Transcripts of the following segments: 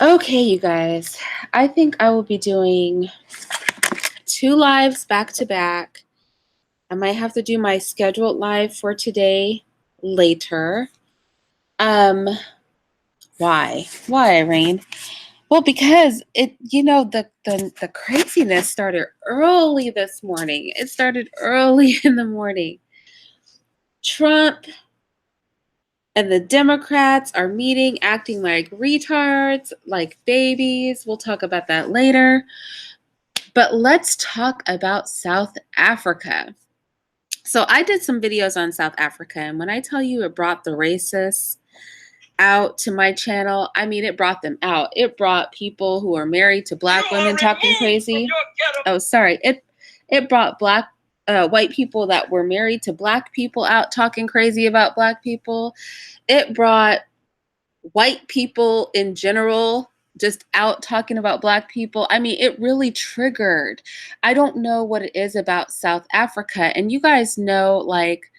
Okay, you guys, I think I will be doing 2 lives back to back. I might have to do my scheduled live for today later. Why? Why, Irene? Well, because the craziness started early this morning. It started early in the morning. Trump and the Democrats are meeting, acting like retards, like babies. We'll talk about that later. But let's talk about South Africa. So I did some videos on South Africa, and when I tell you it brought the racists out to my channel, I mean, it brought them out. It brought people who are married to black women talking crazy. Oh, sorry. It brought white people that were married to black people out talking crazy about black people. It brought white people in general just out talking about black people. I mean, it really triggered. I don't know what it is about South Africa. And you guys know, like,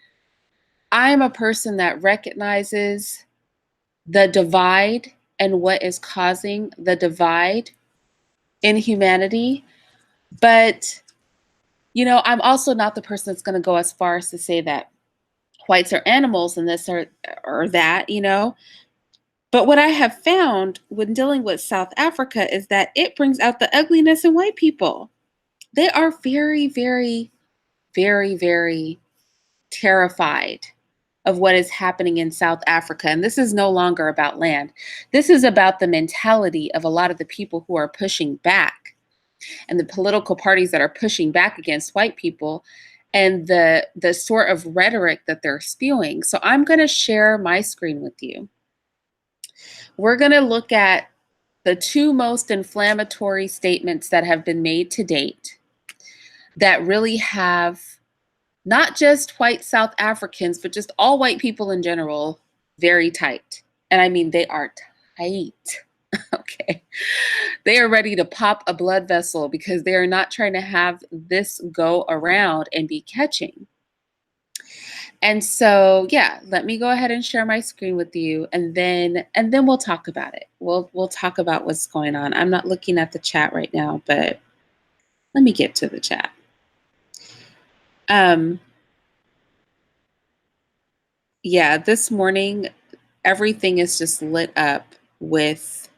I am a person that recognizes the divide and what is causing the divide in humanity. But, I'm also not the person that's going to go as far as to say that whites are animals and this or that. But what I have found when dealing with South Africa is that it brings out the ugliness in white people. They are very, very, very, very terrified of what is happening in South Africa. And this is no longer about land. This is about the mentality of a lot of the people who are pushing back and the political parties that are pushing back against white people and the sort of rhetoric that they're spewing. So I'm going to share my screen with you. We're going to look at the 2 most inflammatory statements that have been made to date that really have not just white South Africans, but just all white people in general, very tight. And I mean, they are tight. Okay. They are ready to pop a blood vessel because they are not trying to have this go around and be catching. And so, yeah, let me go ahead and share my screen with you, and then we'll talk about it. We'll talk about what's going on. I'm not looking at the chat right now, but let me get to the chat. Yeah, this morning everything is just lit up with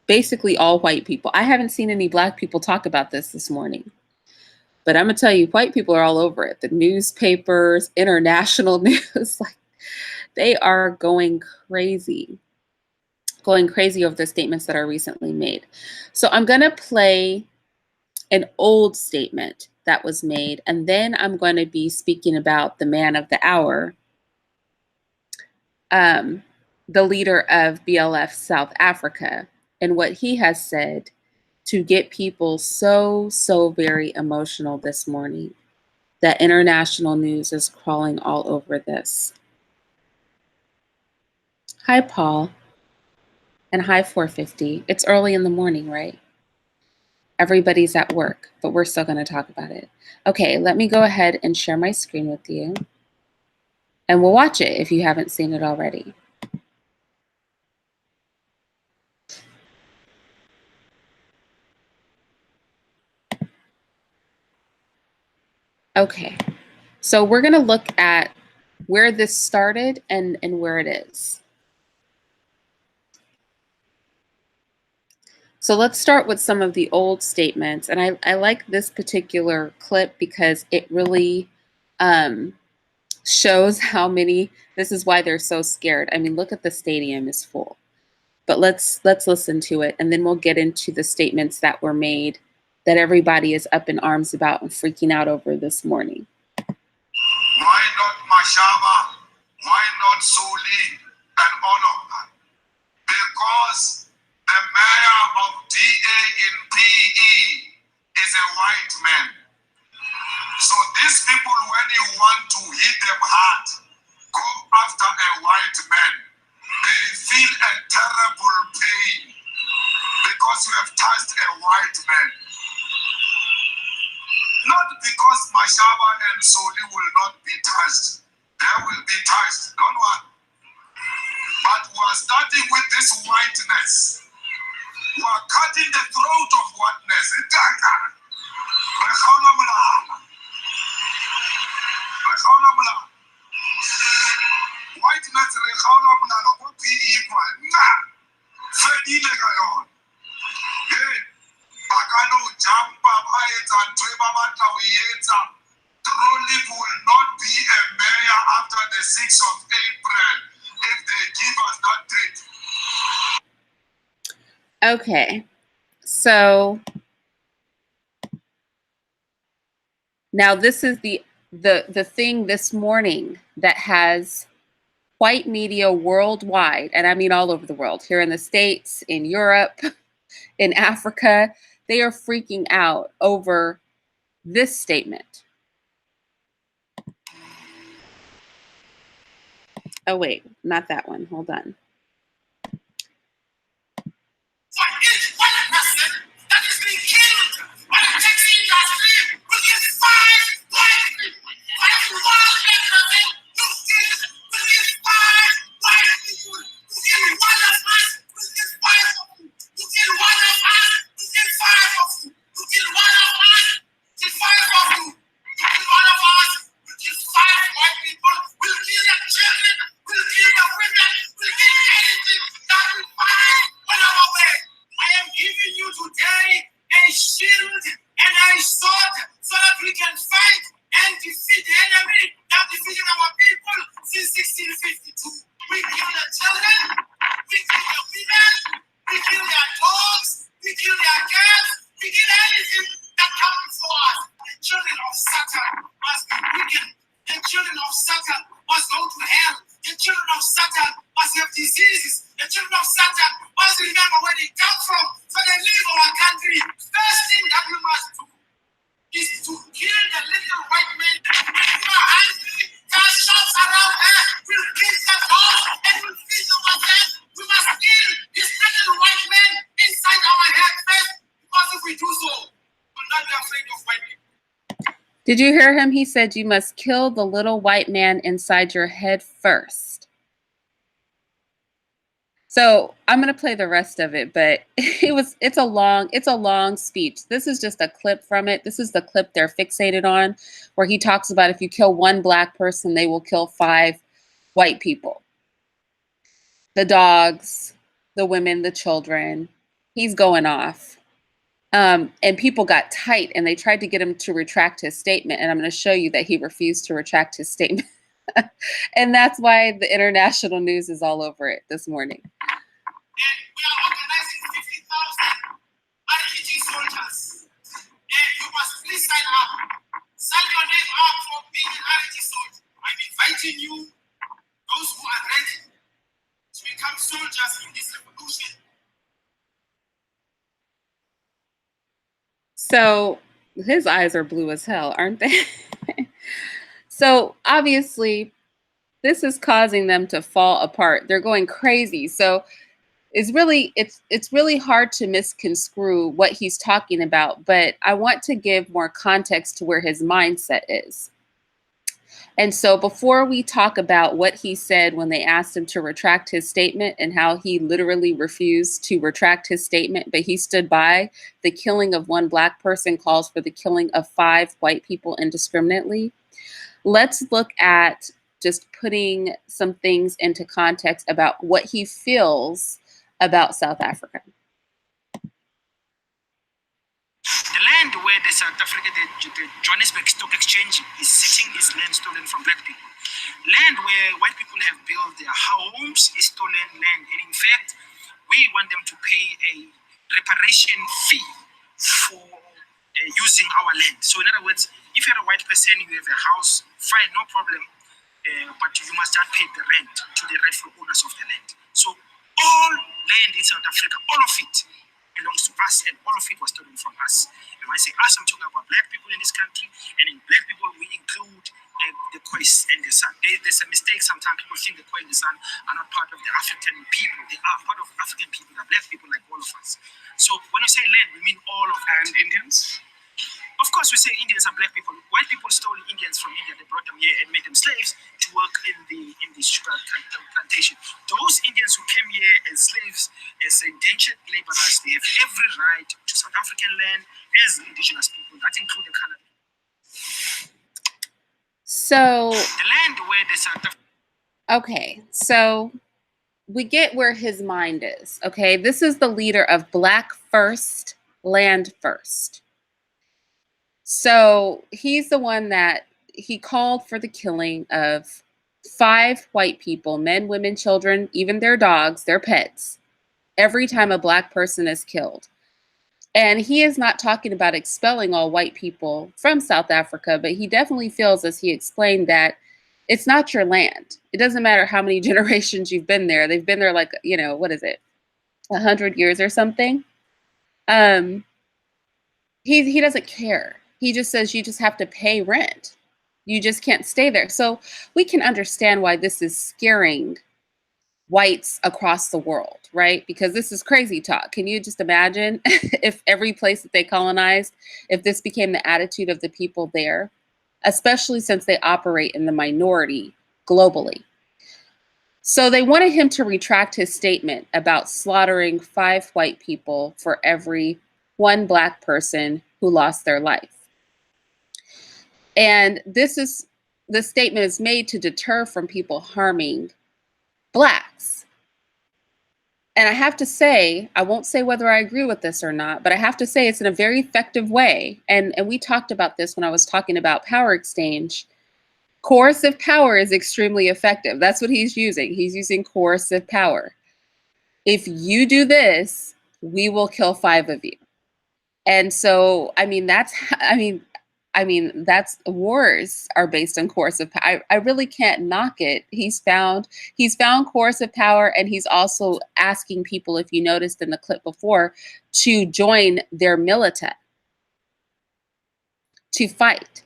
basically all white people. I haven't seen any black people talk about this morning. But I'm going to tell you, white people are all over it. The newspapers, international news, like they are going crazy over the statements that are recently made. So I'm going to play an old statement that was made, and then I'm going to be speaking about the man of the hour, the leader of BLF South Africa, and what he has said to get people so very emotional this morning that international news is crawling all over this. Hi, Paul. And hi, 450. It's early in the morning, right? Everybody's at work, but we're still going to talk about it. Okay, let me go ahead and share my screen with you. And we'll watch it if you haven't seen it already. Okay, so we're going to look at where this started and where it is. So let's start with some of the old statements. And I like this particular clip because it really shows how many, this is why they're so scared. I mean, look at the stadium is full. But let's listen to it, and then we'll get into the statements that were made that everybody is up in arms about and freaking out over this morning. Why not Mashaba? Why not Soli and all of that? Because the mayor of DA in PE is a white man. So these people, when you want to hit them hard, go after a white man. They feel a terrible pain because you have touched a white man. Not because Mashaba and Soli will not be touched. They will be touched, don't worry. But we are starting with this whiteness. You are cutting the throat of whiteness. Whiteness Trolling will not be a mayor after the 6th of April if they give us that date. Okay, so now this is the thing this morning that has white media worldwide, and I mean all over the world, here in the States, in Europe, in Africa, they are freaking out over this statement. Oh, wait, not that one. Hold on. For each one person that is being killed by the taxi industry, will give 5 white people. For every one black person you kill, will give 5 white people. You kill one of us, will give 5 of you. You kill one of us, will give 5 of you. You kill one of us, kill 5 of you. You kill one of us, will give 5 white people. Will kill the children, will kill the women, will kill anything that will find one of us. I am giving you today a shield and a sword so that we can fight and defeat the enemy that defeated our people since 1652. We kill the children, we kill the women, we kill their dogs, we kill their cats, we kill anything that comes before us. The children of Satan must be wicked. The children of Satan must go to hell. The children of Satan must have diseases. The children of Satan must remember where they come from, so they leave our country. First thing that we must do is to kill the little white man. If you are hungry, cast shots around her. We'll kill the dog and we'll feed our head. We must kill this little white man inside our head first, because if we do so, we'll not be afraid of white people. Did you hear him? He said you must kill the little white man inside your head first. So I'm going to play the rest of it, but it's a long speech. This is just a clip from it. This is the clip they're fixated on, where he talks about if you kill one black person, they will kill 5 white people. The dogs, the women, the children. He's going off. And people got tight and they tried to get him to retract his statement. And I'm going to show you that he refused to retract his statement. And that's why the international news is all over it this morning. And we are organizing 50,000 RPG soldiers. And you must please sign up. Sign your name up for being an RPG soldier. I'm inviting you, those who are ready, to become soldiers in this revolution. So his eyes are blue as hell, aren't they? So obviously, this is causing them to fall apart. They're going crazy. So it's really hard to misconstrue what he's talking about, but I want to give more context to where his mindset is. And so before we talk about what he said when they asked him to retract his statement and how he literally refused to retract his statement, but he stood by the killing of one black person calls for the killing of 5 white people indiscriminately, let's look at just putting some things into context about what he feels about South Africa. The land where the South Africa, the Johannesburg Stock Exchange is sitting is land stolen from black people. Land where white people have built their homes is stolen land. And in fact, we want them to pay a reparation fee for using our land. So in other words, if you're a white person, you have a house, fine, no problem. But you must not pay the rent to the rightful owners of the land. So all land in South Africa, all of it belongs to us, and all of it was stolen from us. And when I say us, I'm talking about black people in this country, and in black people we include the Khois and the San. There's a mistake sometimes. People think the Khois and the San are not part of the African people. They are part of African people, they're black people like all of us. So when we say land, we mean all of it. And Indians? Of course, we say Indians are black people. White people stole Indians from India. They brought them here and made them slaves to work in the sugar plantation. Those Indians who came here as slaves, as indentured laborers, they have indigenous people, that include the colored. So The land where the South African. Okay, so we get where his mind is. Okay, this is the leader of Black First, Land First. So he's the one that he called for the killing of 5 white people, men, women, children, even their dogs, their pets, every time a Black person is killed. And he is not talking about expelling all white people from South Africa, but he definitely feels, as he explained, that it's not your land. It doesn't matter how many generations you've been there. They've been there like, what is it, 100 years or something. He doesn't care. He just says you just have to pay rent. You just can't stay there. So we can understand why this is scaring whites across the world, right? Because this is crazy talk. Can you just imagine if every place that they colonized, if this became the attitude of the people there, especially since they operate in the minority globally? So they wanted him to retract his statement about slaughtering 5 white people for every 1 Black person who lost their life. And the statement is made to deter from people harming Blacks. And I have to say, I won't say whether I agree with this or not, but I have to say it's in a very effective way. And we talked about this when I was talking about power exchange. Coercive power is extremely effective. That's what he's using. He's using coercive power. If you do this, we will kill 5 of you. And so, that's wars are based on coercive power. I really can't knock it. He's found coercive power, and he's also asking people, if you noticed in the clip before, to join their militia to fight.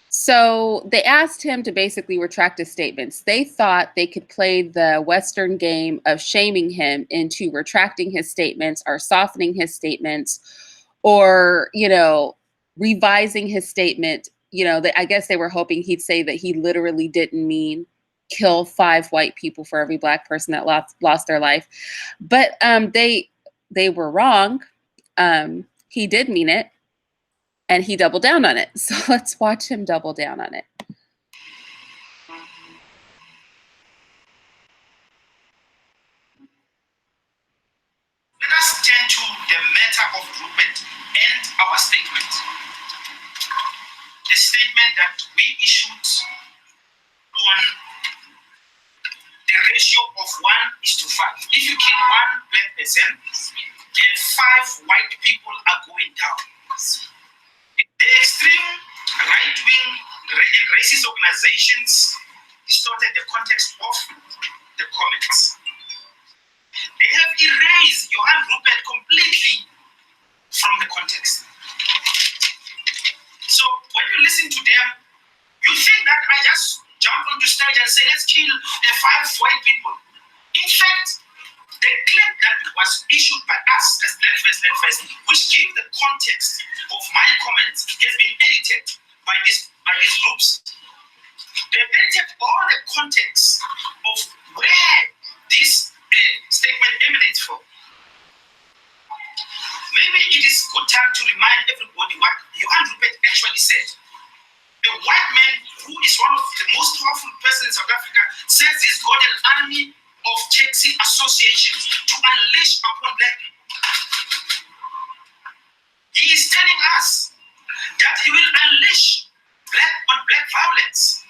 So they asked him to basically retract his statements. They thought they could play the Western game of shaming him into retracting his statements or softening his statements, or, revising his statement. I guess they were hoping he'd say that he literally didn't mean kill 5 white people for every Black person that lost their life. But they were wrong. He did mean it, and he doubled down on it. So let's watch him double down on it. Let us turn to the matter of Rupert and our statement. The statement that we issued on the ratio of 1:5. If you kill 1 Black person, then 5 white people are going down. The extreme right-wing and racist organizations distorted the context of the comments. They have erased Johan Rupert completely from the context. So when you listen to them, you think that I just jump onto stage and say, let's kill 5 white people. In fact, the clip that was issued by us as Land First, which gave the context of my comments, has been edited by these groups. They've edited all the context of where this statement emanates from. Maybe it is good time to remind everybody what Johan Rupert actually said. A white man who is one of the most powerful persons in South Africa says he's got an army of taxi associations to unleash upon Black people. He is telling us that he will unleash on Black violence.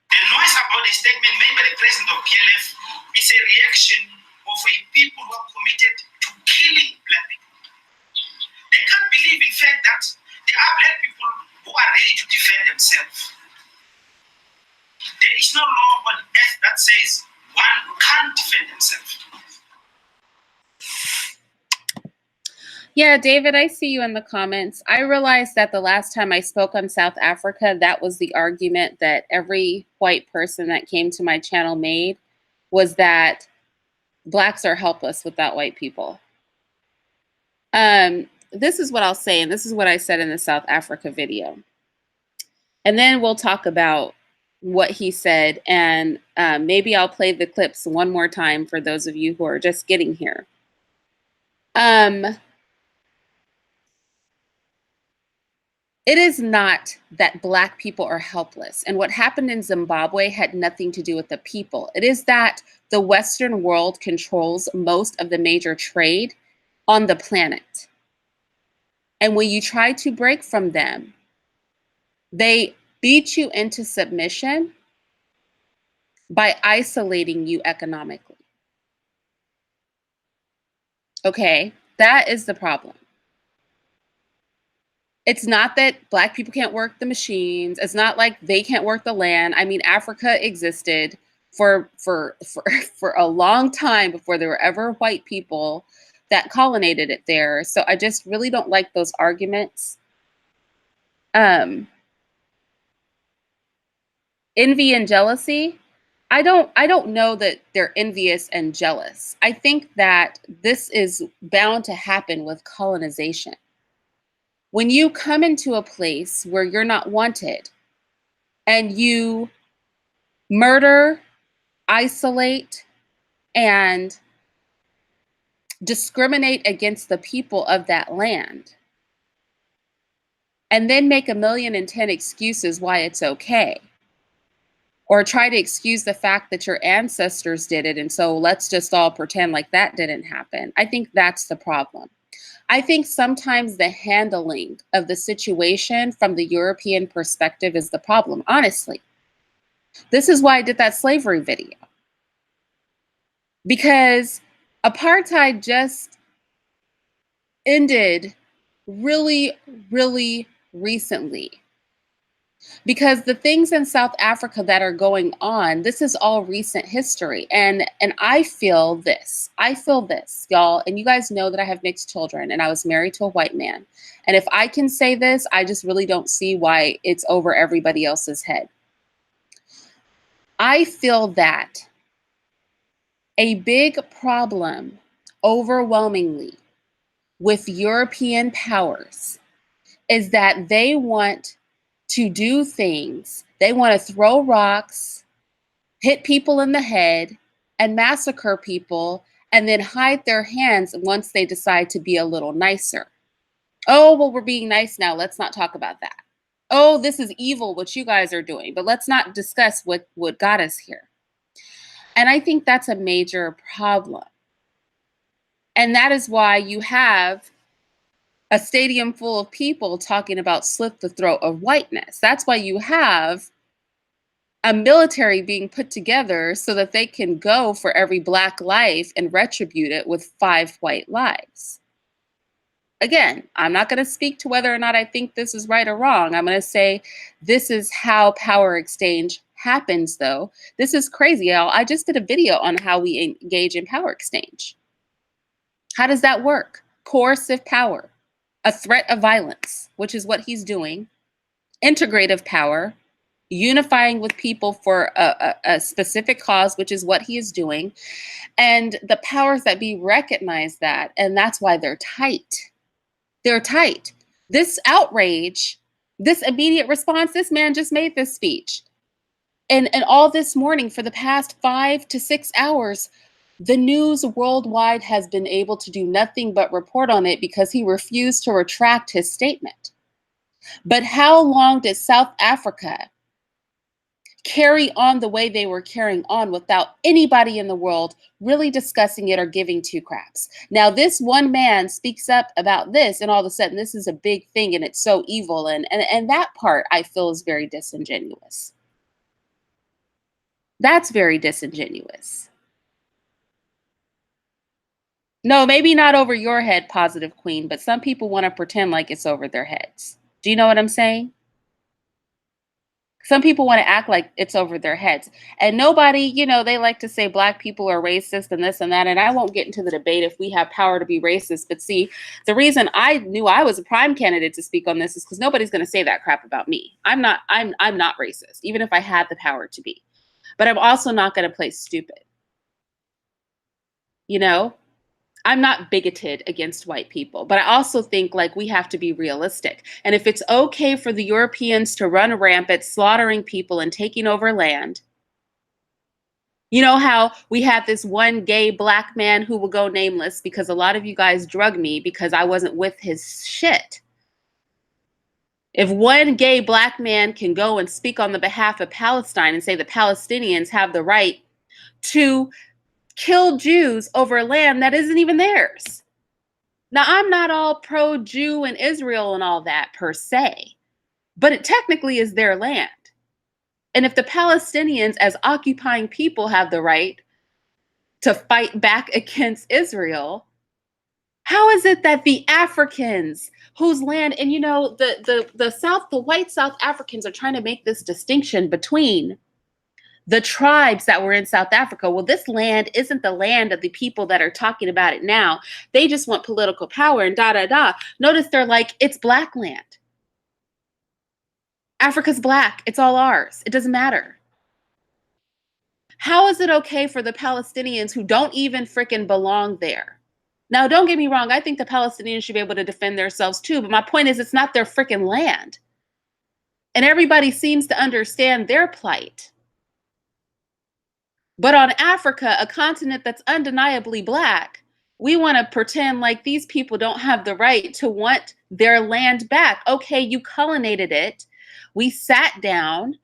The noise about the statement made by the president of PLF is a reaction of a people who are committed to killing Black people. They can't believe, in fact, that there are Black people who are ready to defend themselves. There is no law on earth that says one can't defend themselves. Yeah, David, I see you in the comments. I realized that the last time I spoke on South Africa, that was the argument that every white person that came to my channel made, was that Blacks are helpless without white people. This is what I'll say, and this is what I said in the South Africa video. And then we'll talk about what he said, and maybe I'll play the clips one more time for those of you who are just getting here. It is not that Black people are helpless. And what happened in Zimbabwe had nothing to do with the people. It is that the Western world controls most of the major trade on the planet. And when you try to break from them, they beat you into submission by isolating you economically. Okay, that is the problem. It's not that Black people can't work the machines. It's not like they can't work the land. I mean, Africa existed for a long time before there were ever white people that colonized it there. So I just really don't like those arguments. Envy and jealousy. I don't know that they're envious and jealous. I think that this is bound to happen with colonization. When you come into a place where you're not wanted and you murder, isolate, and discriminate against the people of that land, and then make 1,000,010 excuses why it's okay, or try to excuse the fact that your ancestors did it, and so let's just all pretend like that didn't happen. I think that's the problem. I think sometimes the handling of the situation from the European perspective is the problem, honestly. This is why I did that slavery video. Because apartheid just ended really, really recently. Because the things in South Africa that are going on, this is all recent history. And I feel this, y'all, and you guys know that I have mixed children and I was married to a white man. And if I can say this, I just really don't see why it's over everybody else's head. I feel that a big problem, overwhelmingly, with European powers is that they want to do things. They want to throw rocks, hit people in the head, and massacre people, and then hide their hands once they decide to be a little nicer. Oh, well, we're being nice now. Let's not talk about that. Oh, this is evil, what you guys are doing, but let's not discuss what got us here. And I think that's a major problem. And that is why you have a stadium full of people talking about slit the throat of whiteness. That's why you have a military being put together so that they can go for every Black life and retribute it with 5 white lives. Again, I'm not going to speak to whether or not I think this is right or wrong. I'm going to say this is how power exchange happens, though. This is crazy, y'all. I just did a video on how we engage in power exchange. How does that work? Coercive power, a threat of violence, which is what he's doing. Integrative power, unifying with people for a specific cause, which is what he is doing. And the powers that be recognize that, and that's why they're tight. They're tight. This outrage, this immediate response, this man just made this speech. And all this morning, for the past 5 to 6 hours, the news worldwide has been able to do nothing but report on it because he refused to retract his statement. But how long did South Africa carry on the way they were carrying on without anybody in the world really discussing it or giving 2 craps? Now, this one man speaks up about this, and all of a sudden, this is a big thing, and it's so evil. And that part, I feel, is very disingenuous. That's very disingenuous. No, maybe not over your head, Positive Queen, but some people want to pretend like it's over their heads. Do you know what I'm saying? Some people want to act like it's over their heads. And nobody, they like to say Black people are racist and this and that. And I won't get into the debate if we have power to be racist. But see, the reason I knew I was a prime candidate to speak on this is because nobody's going to say that crap about me. I'm not racist, even if I had the power to be. But I'm also not going to play stupid. I'm not bigoted against white people, but I also think we have to be realistic. And if it's okay for the Europeans to run rampant, slaughtering people and taking over land, you know how we had this one gay Black man who will go nameless because a lot of you guys drug me because I wasn't with his shit. If one gay black man can go and speak on the behalf of Palestine and say the Palestinians have the right to kill Jews over land that isn't even theirs. Now, I'm not all pro Jew and Israel and all that per se, but it technically is their land. And if the Palestinians, as occupying people, have the right to fight back against Israel, how is it that the Africans whose land, and you know, the white South Africans are trying to make this distinction between the tribes that were in South Africa. Well, this land isn't the land of the people that are talking about it now. They just want political power and da da da. Notice they're like, it's black land. Africa's black. It's all ours. It doesn't matter. How is it okay for the Palestinians who don't even freaking belong there? Now, don't get me wrong. I think the Palestinians should be able to defend themselves too. But my point is, it's not their freaking land. And everybody seems to understand their plight. But on Africa, a continent that's undeniably black, we want to pretend like these people don't have the right to want their land back. Okay, you colonized it. We sat down.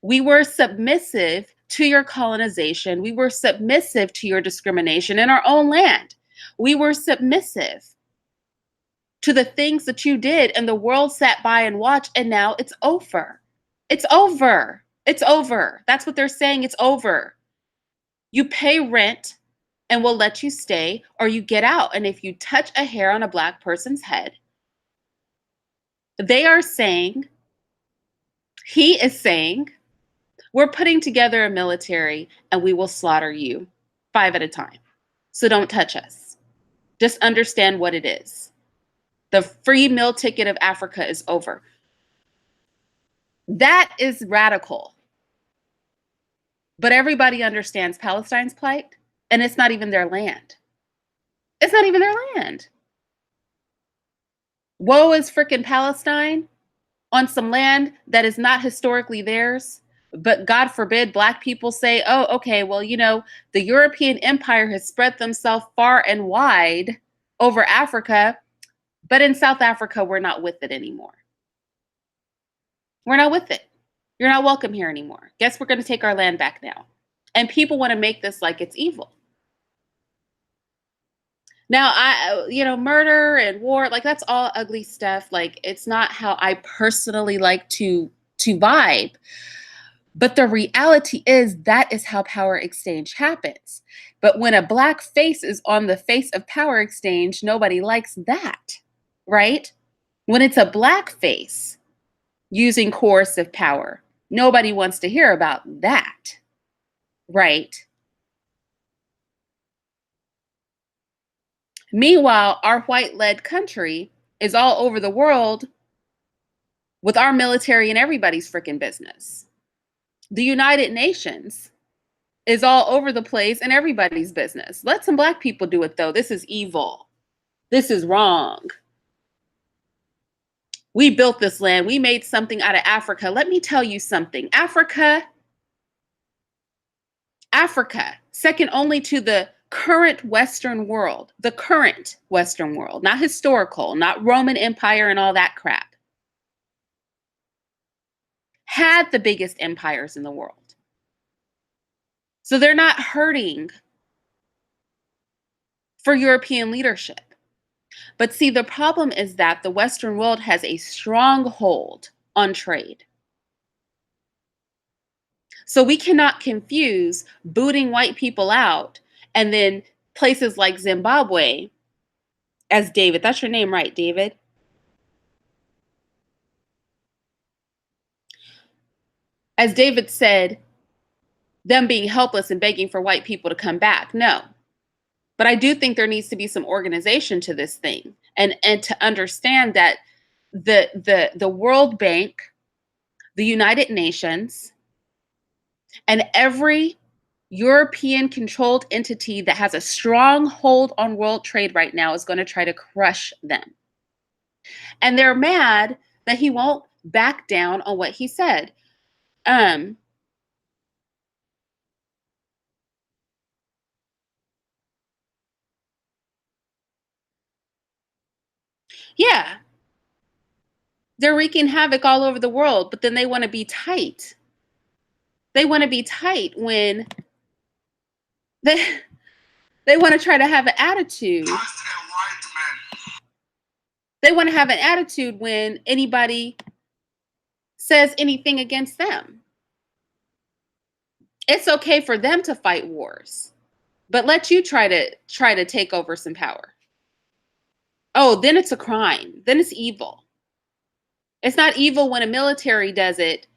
We were submissive to your colonization. We were submissive to your discrimination in our own land. We were submissive to the things that you did, and the world sat by and watched, and now it's over. It's over. It's over. That's what they're saying. It's over. You pay rent and we'll let you stay, or you get out. And if you touch a hair on a black person's head, they are saying, he is saying, we're putting together a military and we will slaughter you 5 at a time. So don't touch us. Just understand what it is. The free meal ticket of Africa is over. That is radical. But everybody understands Palestine's plight, and it's not even their land. It's not even their land. Woe is frickin' Palestine on some land that is not historically theirs. But God forbid black people say, oh, okay, well, you know, the European empire has spread themselves far and wide over Africa, but in South Africa, we're not with it anymore. We're not with it. You're not welcome here anymore. Guess we're going to take our land back now. And people want to make this like it's evil. Now, murder and war, like that's all ugly stuff. Like it's not how I personally like to vibe. But the reality is that is how power exchange happens. But when a black face is on the face of power exchange, nobody likes that, right? When it's a black face using coercive power, nobody wants to hear about that, right? Meanwhile, our white-led country is all over the world with our military and everybody's freaking business. The United Nations is all over the place and everybody's business. Let some black people do it, though. This is evil. This is wrong. We built this land. We made something out of Africa. Let me tell you something. Africa, second only to the current Western world, not historical, not Roman Empire and all that crap, had the biggest empires in the world. So they're not hurting for European leadership. But see, the problem is that the Western world has a strong hold on trade. So we cannot confuse booting white people out and then places like Zimbabwe, as David, that's your name, right, David? As David said, them being helpless and begging for white people to come back. No. But I do think there needs to be some organization to this thing, and to understand that the World Bank, the United Nations, and every European controlled entity that has a strong hold on world trade right now is going to try to crush them. And they're mad that he won't back down on what he said. Yeah. They're wreaking havoc all over the world, but then they want to be tight. They want to be tight when they want to try to have an attitude. Just a white man. They want to have an attitude when anybody says anything against them. It's okay for them to fight wars, but let you try to take over some power. Oh, then it's a crime. Then it's evil. It's not evil when a military does it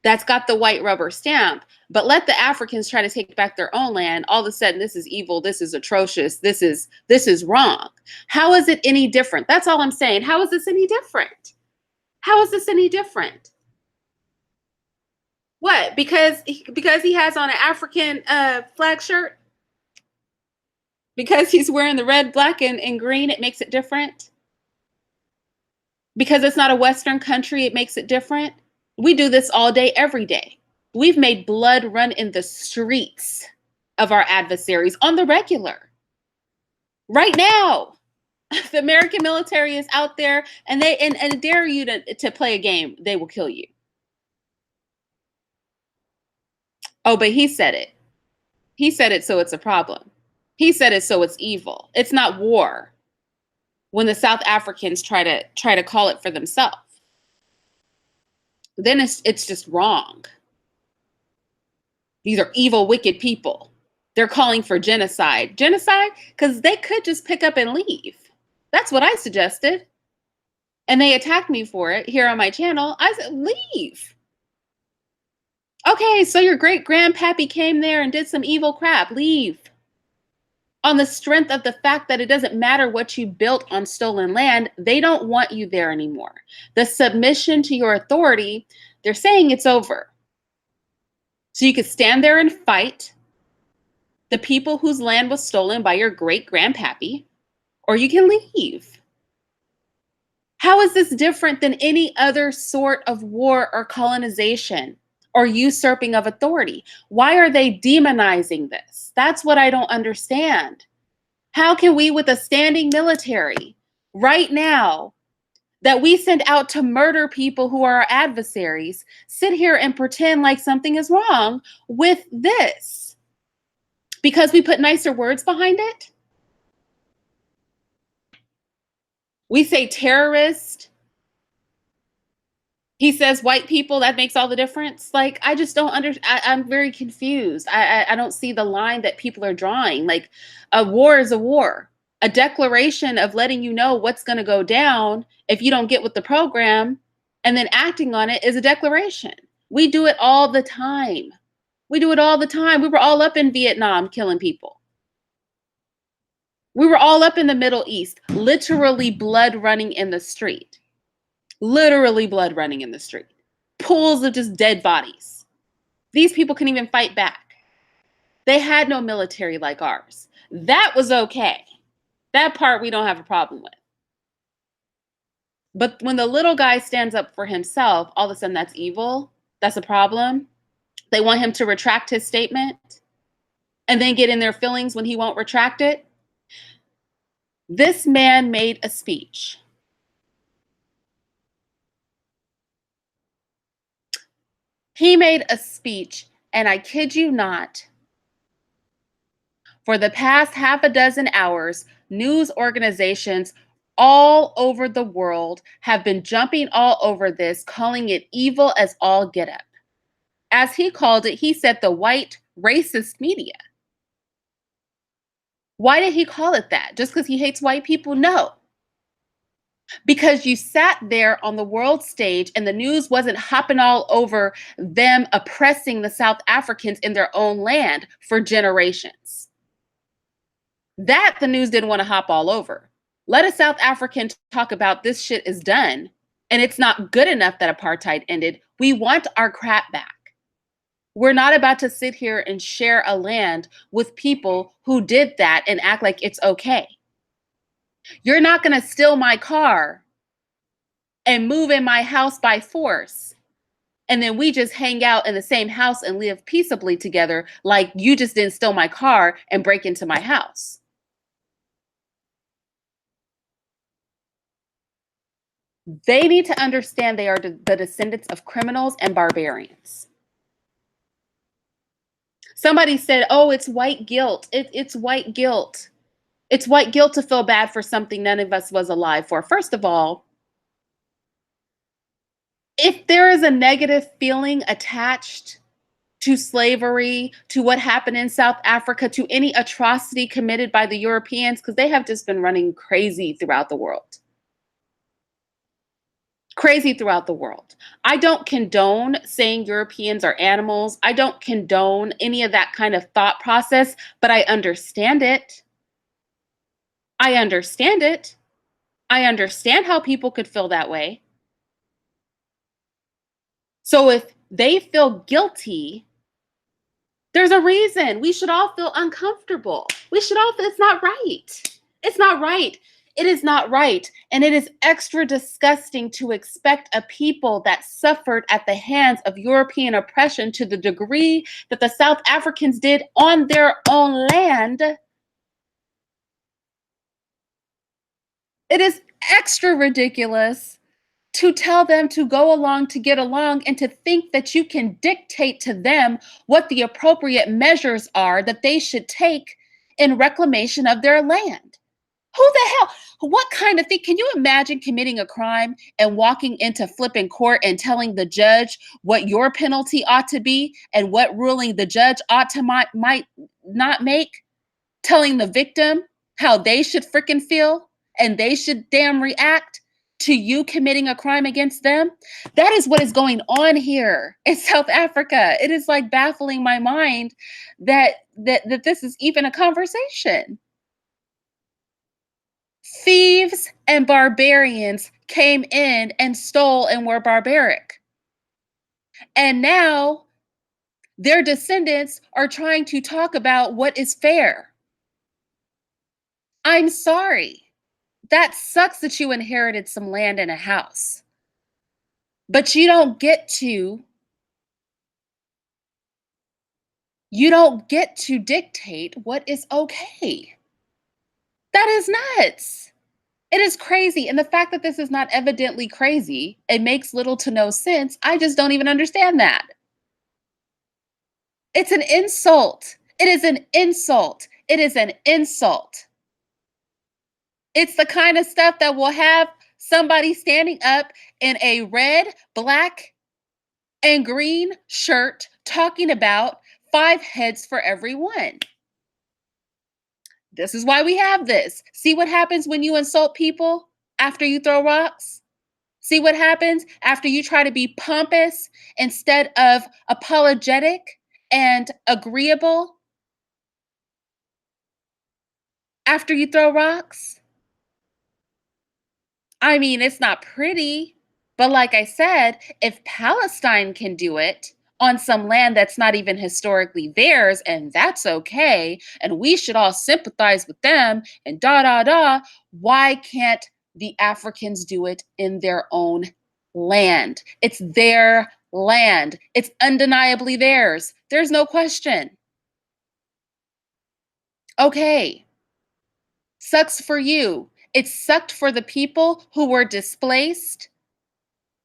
that's got the white rubber stamp, but let the Africans try to take back their own land. All of a sudden, this is evil. This is atrocious. This is wrong. How is it any different? That's all I'm saying. How is this any different? How is this any different? What? Because he has on an African flag shirt? Because he's wearing the red, black, and green, it makes it different? Because it's not a Western country, it makes it different? We do this all day, every day. We've made blood run in the streets of our adversaries on the regular. Right now, the American military is out there and they dare you to play a game, they will kill you. Oh, but he said it. He said it, so it's a problem. He said it, so it's evil. It's not war. When the South Africans try to call it for themselves, then it's just wrong. These are evil, wicked people. They're calling for genocide. Genocide? Because they could just pick up and leave. That's what I suggested. And they attacked me for it here on my channel. I said, leave. Okay, so your great-grandpappy came there and did some evil crap. Leave. On the strength of the fact that it doesn't matter what you built on stolen land, they don't want you there anymore. The submission to your authority, they're saying it's over. So you could stand there and fight the people whose land was stolen by your great-grandpappy, or you can leave. How is this different than any other sort of war or colonization or usurping of authority? Why are they demonizing this? That's what I don't understand. How can we, with a standing military right now that we send out to murder people who are our adversaries, sit here and pretend like something is wrong with this? Because we put nicer words behind it? We say terrorist. He says white people, that makes all the difference. Like, I just don't I'm very confused. I don't see the line that people are drawing. Like, a war is a war. A declaration of letting you know what's going to go down if you don't get with the program and then acting on it is a declaration. We do it all the time. We do it all the time. We were all up in Vietnam killing people. We were all up in the Middle East, literally blood running in the street. Literally blood running in the street. Pools of just dead bodies. These people couldn't even fight back. They had no military like ours. That was okay. That part we don't have a problem with. But when the little guy stands up for himself, all of a sudden that's evil. That's a problem. They want him to retract his statement and then get in their feelings when he won't retract it. This man made a speech. He made a speech, and I kid you not, for the past half a dozen hours, news organizations all over the world have been jumping all over this, calling it evil as all get up. As he called it, he said the white racist media. Why did he call it that? Just because he hates white people? No. Because you sat there on the world stage and the news wasn't hopping all over them oppressing the South Africans in their own land for generations. That the news didn't want to hop all over. Let a South African talk about this shit is done and it's not good enough that apartheid ended. We want our crap back. We're not about to sit here and share a land with people who did that and act like it's okay. You're not going to steal my car and move in my house by force. And then we just hang out in the same house and live peaceably together like you just didn't steal my car and break into my house. They need to understand they are the descendants of criminals and barbarians. Somebody said, oh, it's white guilt. It's white guilt. It's white guilt to feel bad for something none of us was alive for. First of all, if there is a negative feeling attached to slavery, to what happened in South Africa, to any atrocity committed by the Europeans, because they have just been running crazy throughout the world. Crazy throughout the world. I don't condone saying Europeans are animals. I don't condone any of that kind of thought process, but I understand it. I understand it. I understand how people could feel that way. So if they feel guilty, there's a reason. We should all feel uncomfortable. We should all feel it's not right. It's not right. It is not right. And it is extra disgusting to expect a people that suffered at the hands of European oppression to the degree that the South Africans did on their own land. It is extra ridiculous to tell them to go along to get along and to think that you can dictate to them what the appropriate measures are that they should take in reclamation of their land. Who the hell? What kind of thing? Can you imagine committing a crime and walking into flipping court and telling the judge what your penalty ought to be and what ruling the judge ought to might not make? Telling the victim how they should frickin' feel and they should damn react to you committing a crime against them? That is what is going on here in South Africa. It is like baffling my mind that this is even a conversation. Thieves and barbarians came in and stole and were barbaric. And now their descendants are trying to talk about what is fair. I'm sorry. That sucks that you inherited some land and a house. But you don't get to dictate what is okay. That is nuts. It is crazy. And the fact that this is not evidently crazy, it makes little to no sense. I just don't even understand that. It's an insult. It is an insult. It is an insult. It's the kind of stuff that will have somebody standing up in a red, black, and green shirt talking about 5 heads for every one. This is why we have this. See what happens when you insult people after you throw rocks? See what happens after you try to be pompous instead of apologetic and agreeable after you throw rocks? I mean, it's not pretty, but like I said, if Palestine can do it on some land that's not even historically theirs, and that's okay, and we should all sympathize with them, and why can't the Africans do it in their own land? It's their land. It's undeniably theirs. There's no question. Okay. Sucks for you. It sucked for the people who were displaced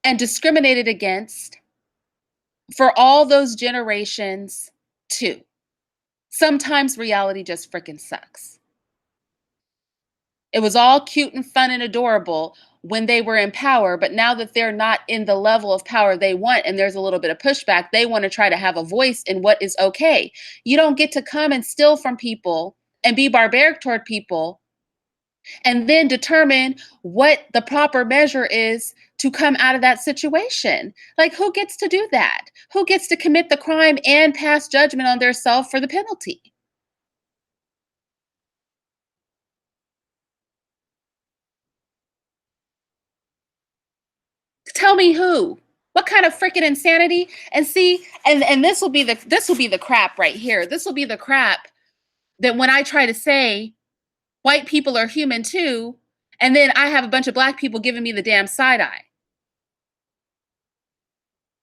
and discriminated against for all those generations too. Sometimes reality just freaking sucks. It was all cute and fun and adorable when they were in power, but now that they're not in the level of power they want and there's a little bit of pushback, they want to try to have a voice in what is okay. You don't get to come and steal from people and be barbaric toward people and then determine what the proper measure is to come out of that situation. Like, who gets to do that? Who gets to commit the crime and pass judgment on their self for the penalty? Tell me who. What kind of freaking insanity? And see, and this will be the crap right here. This will be the crap that when I try to say white people are human too, and then I have a bunch of black people giving me the damn side eye.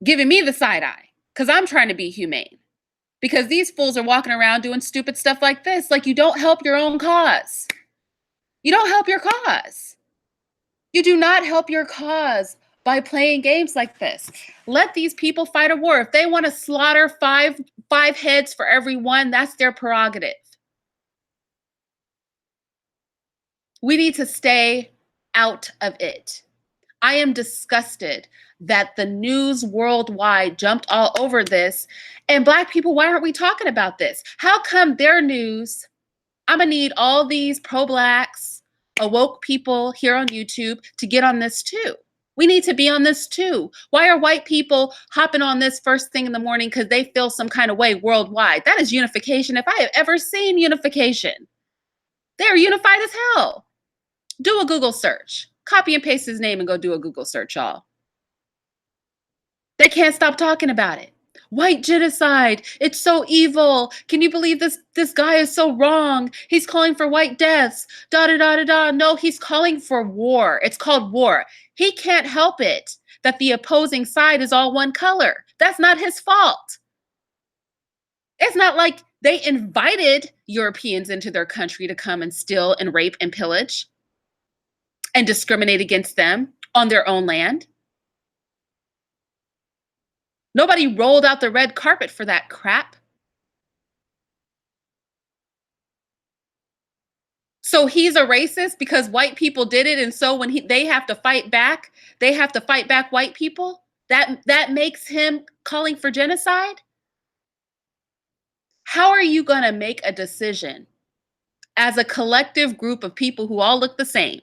Giving me the side eye because I'm trying to be humane. Because these fools are walking around doing stupid stuff like this. Like, you don't help your own cause. You don't help your cause. You do not help your cause by playing games like this. Let these people fight a war. If they want to slaughter five heads for every one, that's their prerogative. We need to stay out of it. I am disgusted that the news worldwide jumped all over this. And Black people, why aren't we talking about this? How come their news? I'm gonna need all these pro-Blacks, awoke people here on YouTube to get on this too. We need to be on this too. Why are white people hopping on this first thing in the morning because they feel some kind of way worldwide? That is unification if I have ever seen unification. They're unified as hell. Do a Google search. Copy and paste his name and go do a Google search, y'all. They can't stop talking about it. White genocide. It's so evil. Can you believe this guy is so wrong? He's calling for white deaths. Da da da da da. No, he's calling for war. It's called war. He can't help it that the opposing side is all one color. That's not his fault. It's not like they invited Europeans into their country to come and steal and rape and pillage and discriminate against them on their own land. Nobody rolled out the red carpet for that crap. So he's a racist because white people did it, and so when they have to fight back, they have to fight back white people? That makes him calling for genocide? How are you going to make a decision as a collective group of people who all look the same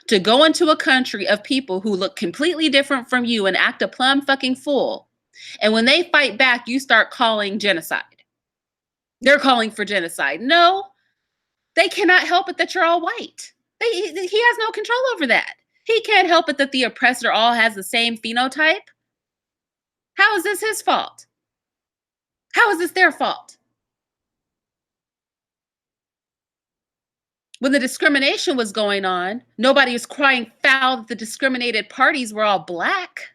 to go into a country of people who look completely different from you and act a plum fucking fool? And when they fight back, you start calling genocide. They're calling for genocide. No, they cannot help it that you're all white. He has no control over that. He can't help it that the oppressor all has the same phenotype. How is this his fault? How is this their fault? When the discrimination was going on, nobody was crying foul that the discriminated parties were all Black.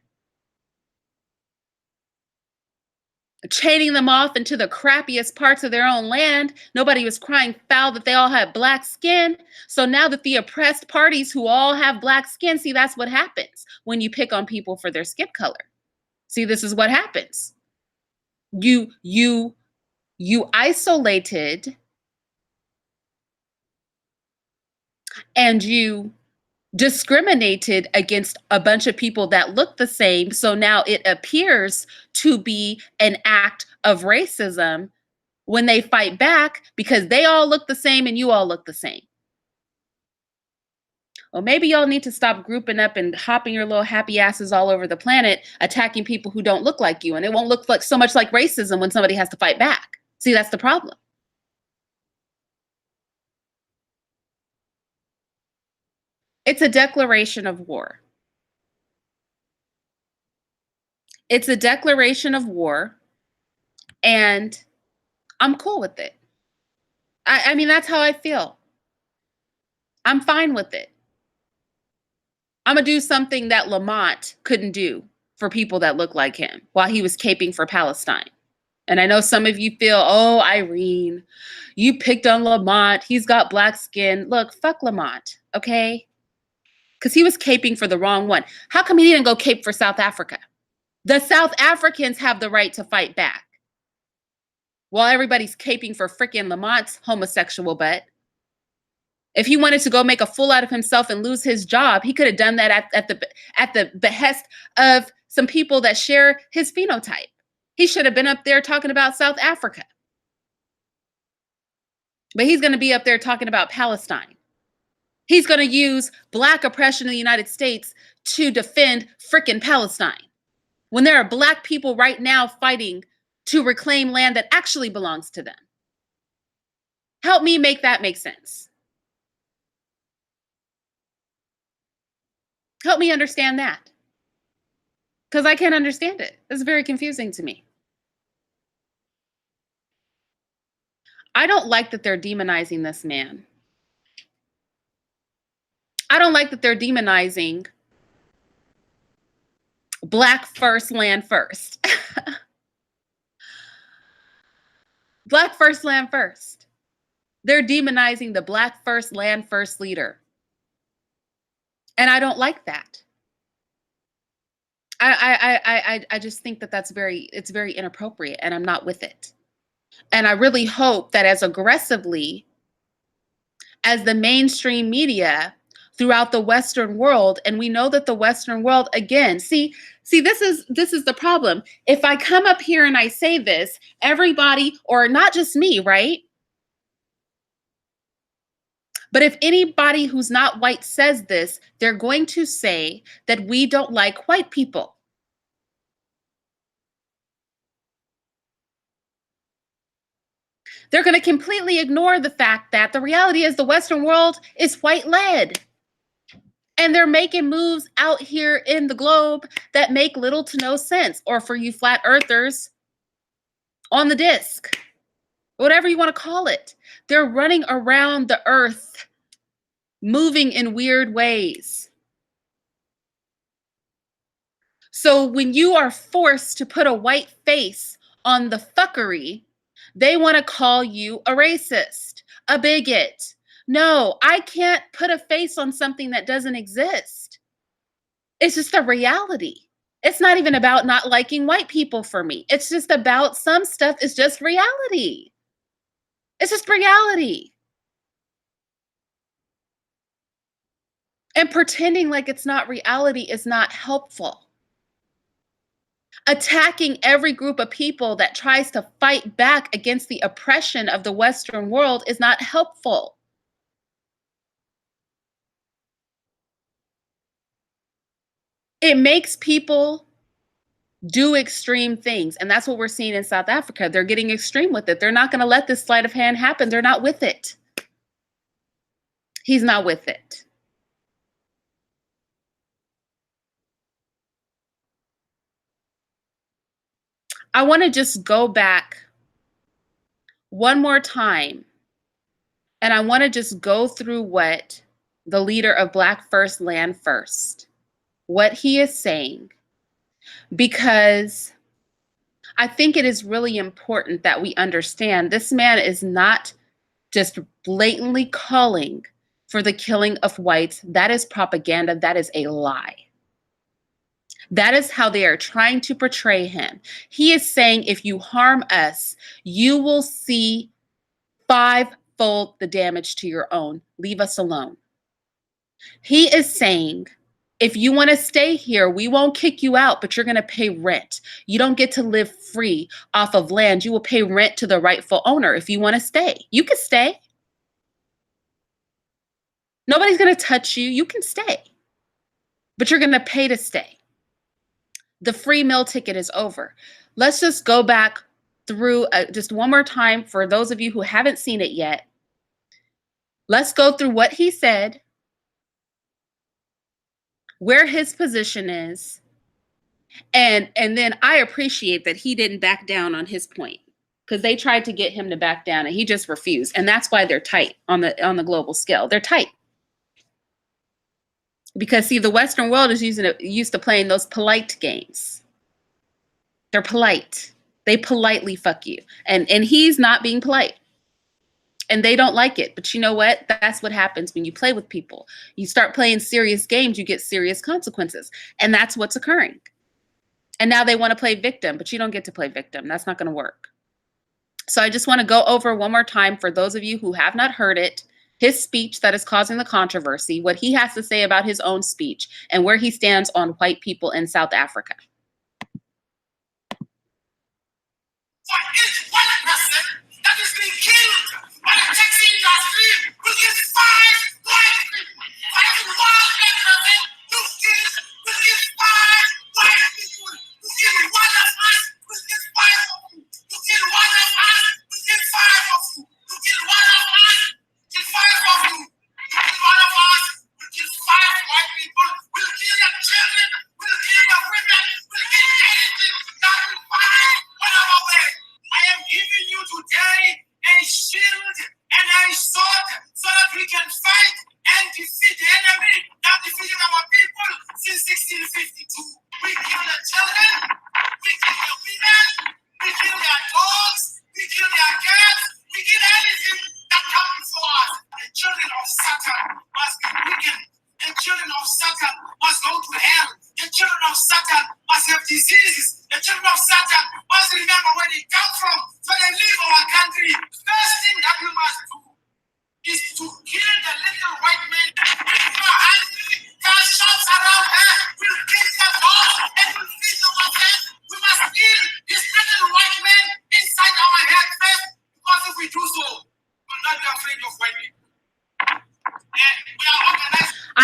Chaining them off into the crappiest parts of their own land. Nobody was crying foul that they all had Black skin. So now that the oppressed parties who all have Black skin, see, that's what happens when you pick on people for their skin color. See, this is what happens. You isolated and you discriminated against a bunch of people that look the same. So now it appears to be an act of racism when they fight back because they all look the same and you all look the same. Well, maybe y'all need to stop grouping up and hopping your little happy asses all over the planet, attacking people who don't look like you. And it won't look like so much like racism when somebody has to fight back. See, that's the problem. It's a declaration of war. It's a declaration of war, and I'm cool with it. I mean, that's how I feel. I'm fine with it. I'm gonna do something that Lamont couldn't do for people that look like him while he was caping for Palestine. And I know some of you feel, oh, Irene, you picked on Lamont. He's got Black skin. Look, fuck Lamont, okay? Because he was caping for the wrong one. How come he didn't go cape for South Africa? The South Africans have the right to fight back while everybody's caping for frickin' Lamont's homosexual butt. If he wanted to go make a fool out of himself and lose his job, he could have done that at the behest of some people that share his phenotype. He should have been up there talking about South Africa. But he's going to be up there talking about Palestine. He's going to use Black oppression in the United States to defend frickin' Palestine. When there are Black people right now fighting to reclaim land that actually belongs to them. Help me make that make sense. Help me understand that. Because I can't understand it. It's very confusing to me. I don't like that they're demonizing this man. I don't like that they're demonizing Black first, land first. Black first, land first. They're demonizing the Black first, land first leader. And I don't like that. I just think that it's very inappropriate, and I'm not with it. And I really hope that as aggressively as the mainstream media throughout the Western world, and we know that the Western world, again, see, this is the problem. If I come up here and I say this, everybody, or not just me, right? But if anybody who's not white says this, they're going to say that we don't like white people. They're going to completely ignore the fact that the reality is the Western world is white-led. And they're making moves out here in the globe that make little to no sense. Or for you flat earthers, on the disc, whatever you want to call it. They're running around the earth, moving in weird ways. So when you are forced to put a white face on the fuckery, they want to call you a racist, a bigot. No, I can't put a face on something that doesn't exist. It's just a reality. It's not even about not liking white people for me. It's just about some stuff is just reality. It's just reality. And pretending like it's not reality is not helpful. Attacking every group of people that tries to fight back against the oppression of the Western world is not helpful. It makes people do extreme things. And that's what we're seeing in South Africa. They're getting extreme with it. They're not going to let this sleight of hand happen. They're not with it. He's not with it. I want to just go back one more time, and I want to just go through what the leader of Black First Land First, what he is saying, because I think it is really important that we understand this man is not just blatantly calling for the killing of whites. That is propaganda. That is a lie. That is how they are trying to portray him. He is saying, if you harm us, you will see fivefold the damage to your own. Leave us alone. He is saying, if you want to stay here, we won't kick you out, but you're going to pay rent. You don't get to live free off of land. You will pay rent to the rightful owner if you want to stay. You can stay. Nobody's going to touch you. You can stay. But you're going to pay to stay. The free meal ticket is over. Let's just go back through just one more time for those of you who haven't seen it yet. Let's go through what he said, where his position is, and then I appreciate that he didn't back down on his point, because they tried to get him to back down and he just refused. And that's why they're tight on the global scale. They're tight. Because see, the Western world is used to playing those polite games. They're polite. They politely fuck you. And he's not being polite. And they don't like it. But you know what? That's what happens when you play with people. You start playing serious games, you get serious consequences. And that's what's occurring. And now they want to play victim, but you don't get to play victim. That's not going to work. So I just want to go over one more time for those of you who have not heard it, his speech that is causing the controversy, what he has to say about his own speech, and where he stands on white people in South Africa. For each one person that is being killed by the taxi industry, will give 5 white people. For every one black person who kills, will give 5 white people. Who kill one of us, will give 5 of you. Who kill one of us, will give 5 of you. Who kill one of us, kill 5 of you. Who kill one of us, will kill 5 white people. Will kill the children, will kill the women,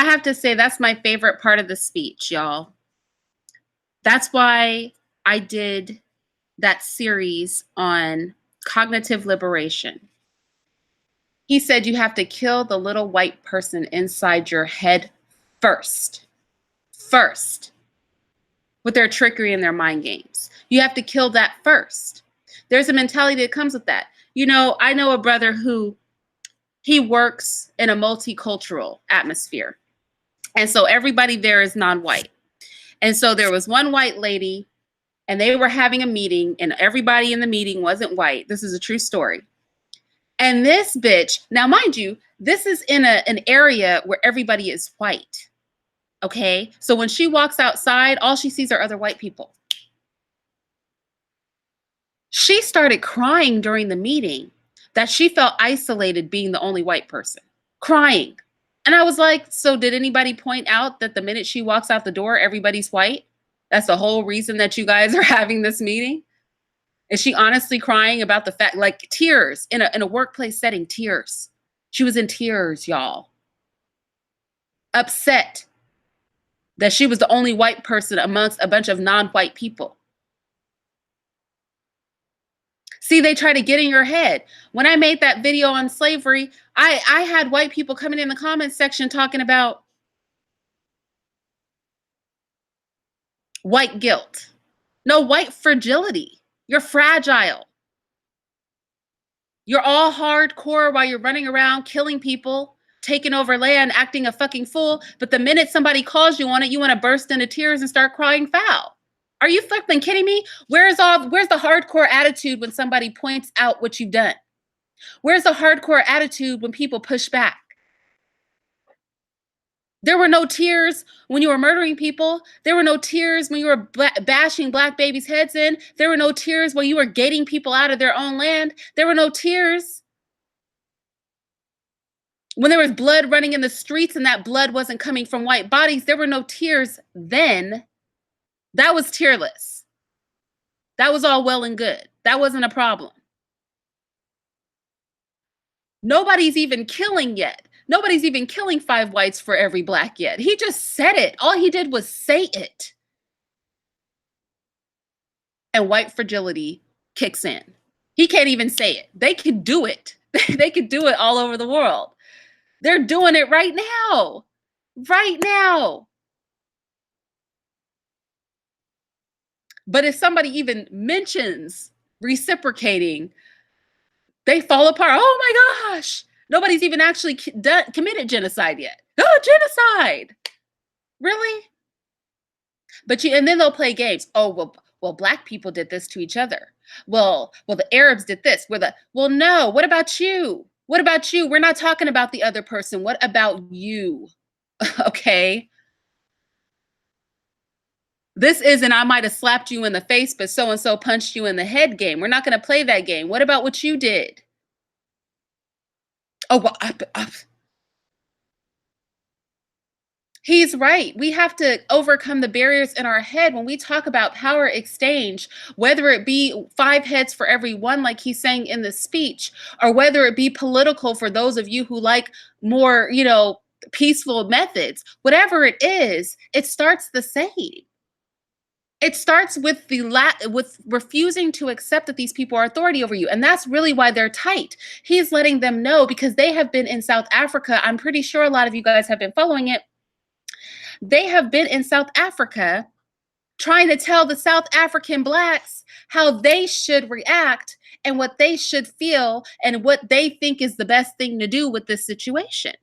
have to say that's my favorite part of the speech, y'all. That's why I did that series on cognitive liberation. He said you have to kill the little white person inside your head first. First. With their trickery and their mind games. You have to kill that first. There's a mentality that comes with that. You know, I know a brother who he works in a multicultural atmosphere. And so everybody there is non-white. And so there was one white lady and they were having a meeting and everybody in the meeting wasn't white. This is a true story. And this bitch, now mind you, this is in an area where everybody is white. Okay? So when she walks outside, all she sees are other white people. She started crying during the meeting that she felt isolated being the only white person. Crying. And I was like, so did anybody point out that the minute she walks out the door, everybody's white? That's the whole reason that you guys are having this meeting? Is she honestly crying about the fact, like tears in a workplace setting, tears. She was in tears, y'all. Upset that she was the only white person amongst a bunch of non-white people. See, they try to get in your head. When I made that video on slavery, I had white people coming in the comments section talking about white guilt. No, white fragility. You're fragile. You're all hardcore while you're running around killing people, taking over land, acting a fucking fool. But the minute somebody calls you on it, you want to burst into tears and start crying foul. Are you fucking kidding me? Where's the hardcore attitude when somebody points out what you've done? Where's the hardcore attitude when people push back? There were no tears when you were murdering people. There were no tears when you were bashing black babies' heads in. There were no tears when you were gating people out of their own land. There were no tears when there was blood running in the streets and that blood wasn't coming from white bodies. There were no tears then. That was tearless. That was all well and good. That wasn't a problem. Nobody's even killing yet. Nobody's even killing 5 whites for every black yet. He just said it. All he did was say it. And white fragility kicks in. He can't even say it. They could do it. They could do it all over the world. They're doing it right now. Right now. But if somebody even mentions reciprocating, they fall apart. Oh my gosh. Nobody's even actually committed genocide yet. Oh, genocide. Really? And then they'll play games. Oh, well, black people did this to each other. Well, the Arabs did this. Well, no. What about you? What about you? We're not talking about the other person. What about you? Okay. This isn't, I might have slapped you in the face, but so-and-so punched you in the head game. We're not going to play that game. What about what you did? Oh, well, he's right. We have to overcome the barriers in our head when we talk about power exchange, whether it be 5 heads for every one, like he's saying in the speech, or whether it be political for those of you who like more, peaceful methods. Whatever it is, it starts the same. It starts with with refusing to accept that these people are authority over you. And that's really why they're tight. He's letting them know because they have been in South Africa. I'm pretty sure a lot of you guys have been following it. They have been in South Africa trying to tell the South African blacks how they should react and what they should feel and what they think is the best thing to do with this situation.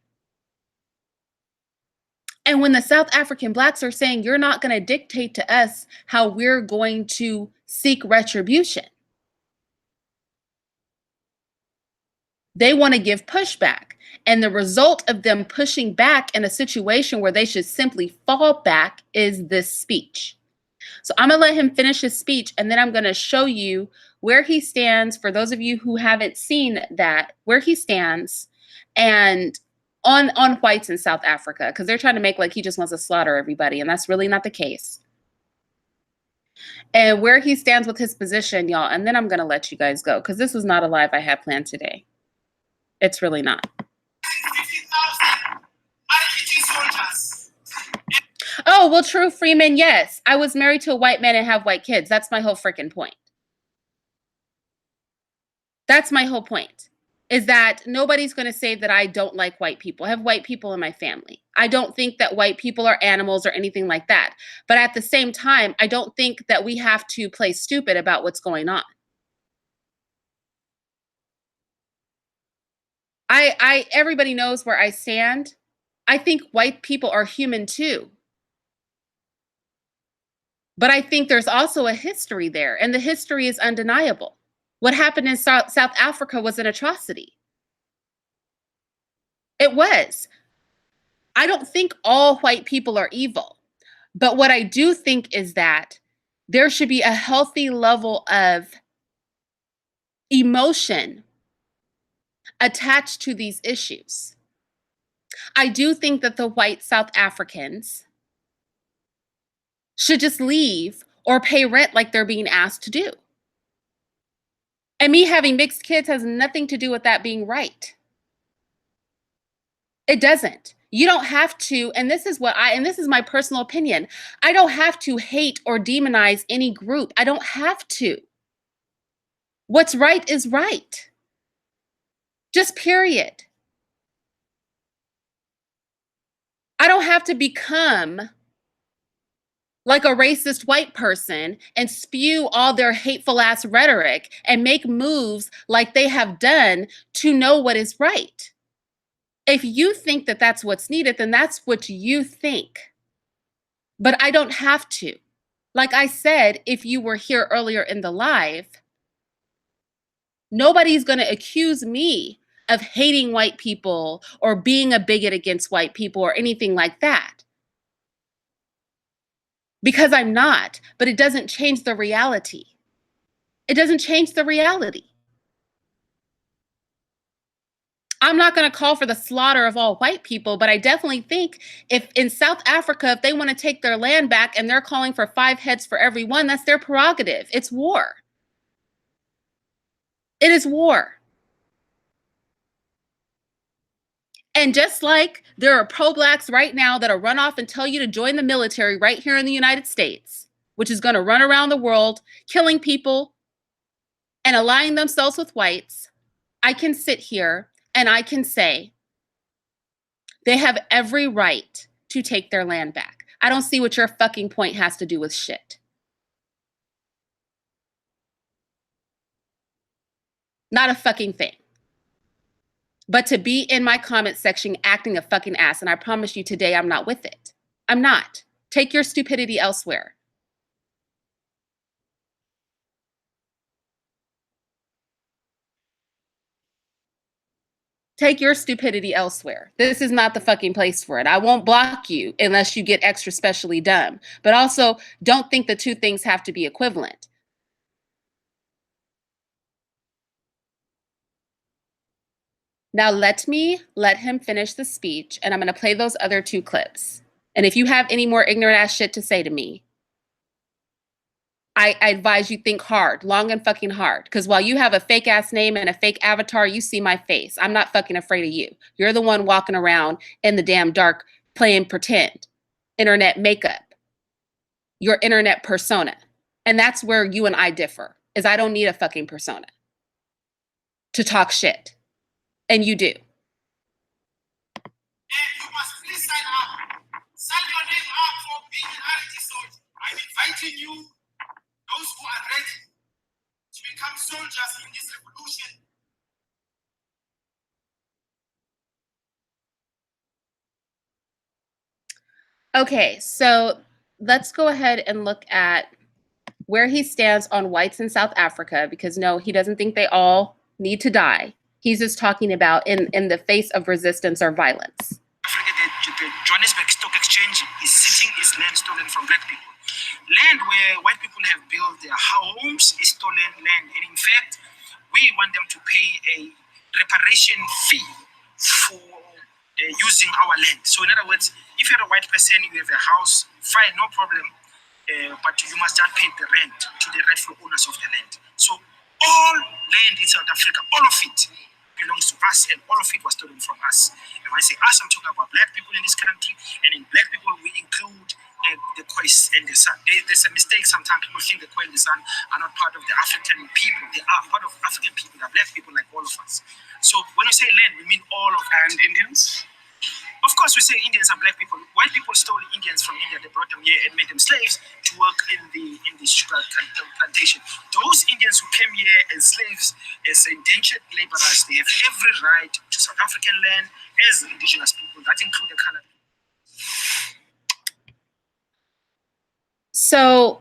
And when the South African blacks are saying, you're not going to dictate to us how we're going to seek retribution, they want to give pushback. And the result of them pushing back in a situation where they should simply fall back is this speech. So I'm going to let him finish his speech, and then I'm going to show you where he stands, for those of you who haven't seen that, where he stands, and on whites in South Africa, because they're trying to make like he just wants to slaughter everybody, and that's really not the case. And where he stands with his position, y'all, and then I'm going to let you guys go, because this was not a live I had planned today. It's really not. 50,000 soldiers Oh, well, true, Freeman, yes. I was married to a white man and have white kids. That's my whole freaking point. That's my whole point. Is that nobody's going to say that I don't like white people. I have white people in my family. I don't think that white people are animals or anything like that. But at the same time, I don't think that we have to play stupid about what's going on. Everybody knows where I stand. I think white people are human too. But I think there's also a history there, and the history is undeniable. What happened in South Africa was an atrocity. It was. I don't think all white people are evil. But what I do think is that there should be a healthy level of emotion attached to these issues. I do think that the white South Africans should just leave or pay rent like they're being asked to do. And me having mixed kids has nothing to do with that being right. It doesn't. You don't have to, and this is my personal opinion. I don't have to hate or demonize any group. I don't have to. What's right is right. Just period. I don't have to become like a racist white person and spew all their hateful ass rhetoric and make moves like they have done to know what is right. If you think that that's what's needed, then that's what you think. But I don't have to. Like I said, if you were here earlier in the live, nobody's going to accuse me of hating white people or being a bigot against white people or anything like that. Because I'm not, but it doesn't change the reality. It doesn't change the reality. I'm not going to call for the slaughter of all white people, but I definitely think if in South Africa, if they want to take their land back and they're calling for 5 heads for every one, that's their prerogative. It's war. It is war. And just like there are pro-blacks right now that'll run off and tell you to join the military right here in the United States, which is going to run around the world, killing people and aligning themselves with whites, I can sit here and I can say they have every right to take their land back. I don't see what your fucking point has to do with shit. Not a fucking thing. But to be in my comment section acting a fucking ass, and I promise you today I'm not with it. I'm not. Take your stupidity elsewhere. Take your stupidity elsewhere. This is not the fucking place for it. I won't block you unless you get extra specially dumb. But also, don't think the two things have to be equivalent. Now let him finish the speech, and I'm going to play those other 2 clips. And if you have any more ignorant ass shit to say to me, I advise you think hard, long and fucking hard. Because while you have a fake ass name and a fake avatar, you see my face. I'm not fucking afraid of you. You're the one walking around in the damn dark playing pretend. Internet makeup. Your internet persona. And that's where you and I differ, is I don't need a fucking persona to talk shit. And you do. And you must please sign up. Sign your name up for being an RT soldier. I'm inviting you, those who are ready, to become soldiers in this revolution. Okay, so let's go ahead and look at where he stands on whites in South Africa, because no, he doesn't think they all need to die. He's just talking about in the face of resistance or violence. The Johannesburg Stock Exchange is sitting its land stolen from black people. Land where white people have built their homes is stolen land. And in fact, we want them to pay a reparation fee for using our land. So in other words, if you're a white person, you have a house, fine, no problem. But you must just pay the rent to the rightful owners of the land. So all land in South Africa, all of it belongs to us, and all of it was stolen from us. And when I say us, I'm talking about black people in this country, and in black people we include the Khoi and the San. There's a mistake sometimes. People think the Khoi and the San are not part of the African people. They are part of African people. They're black people like all of us. So when we say land, we mean all of that. And Indians? Of course, we say Indians are black people. White people stole Indians from India. They brought them here and made them slaves to work in the sugar plantation. Those Indians who came here as slaves, as indentured laborers, they have every right to South African land as indigenous people. That includes the colored people. So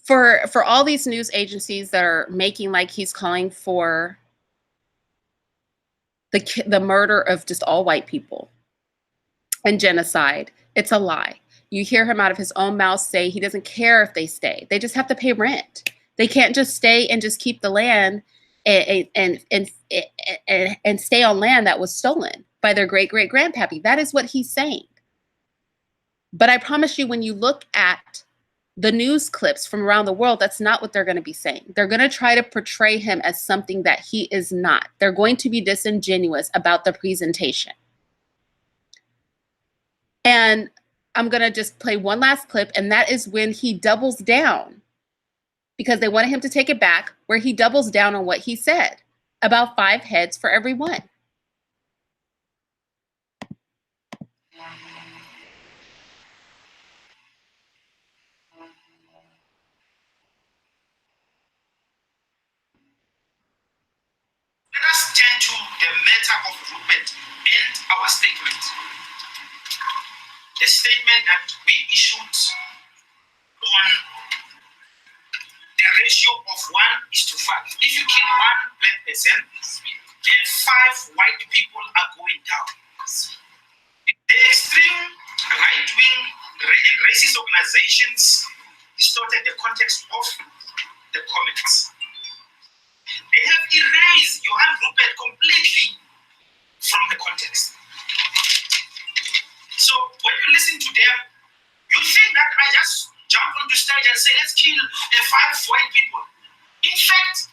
for all these news agencies that are making like he's calling for the murder of just all white people and genocide, it's a lie. You hear him out of his own mouth say he doesn't care if they stay. They just have to pay rent. They can't just stay and just keep the land and stay on land that was stolen by their great-great-grandpappy. That is what he's saying. But I promise you, when you look at the news clips from around the world, that's not what they're going to be saying. They're going to try to portray him as something that he is not. They're going to be disingenuous about the presentation. And I'm going to just play one last clip, and that is when he doubles down, because they wanted him to take it back, where he doubles down on what he said about 5 heads for every one. Let us turn to the matter of Rupert and our statement. The statement that we issued on the ratio of 1:5. If you kill one black person, then 5 white people are going down. The extreme right-wing and racist organizations distorted the context of the comments. They have erased Johann Rupert completely from the context. So when you listen to them, you think that I just jump on the stage and say, let's kill 5 white people. In fact,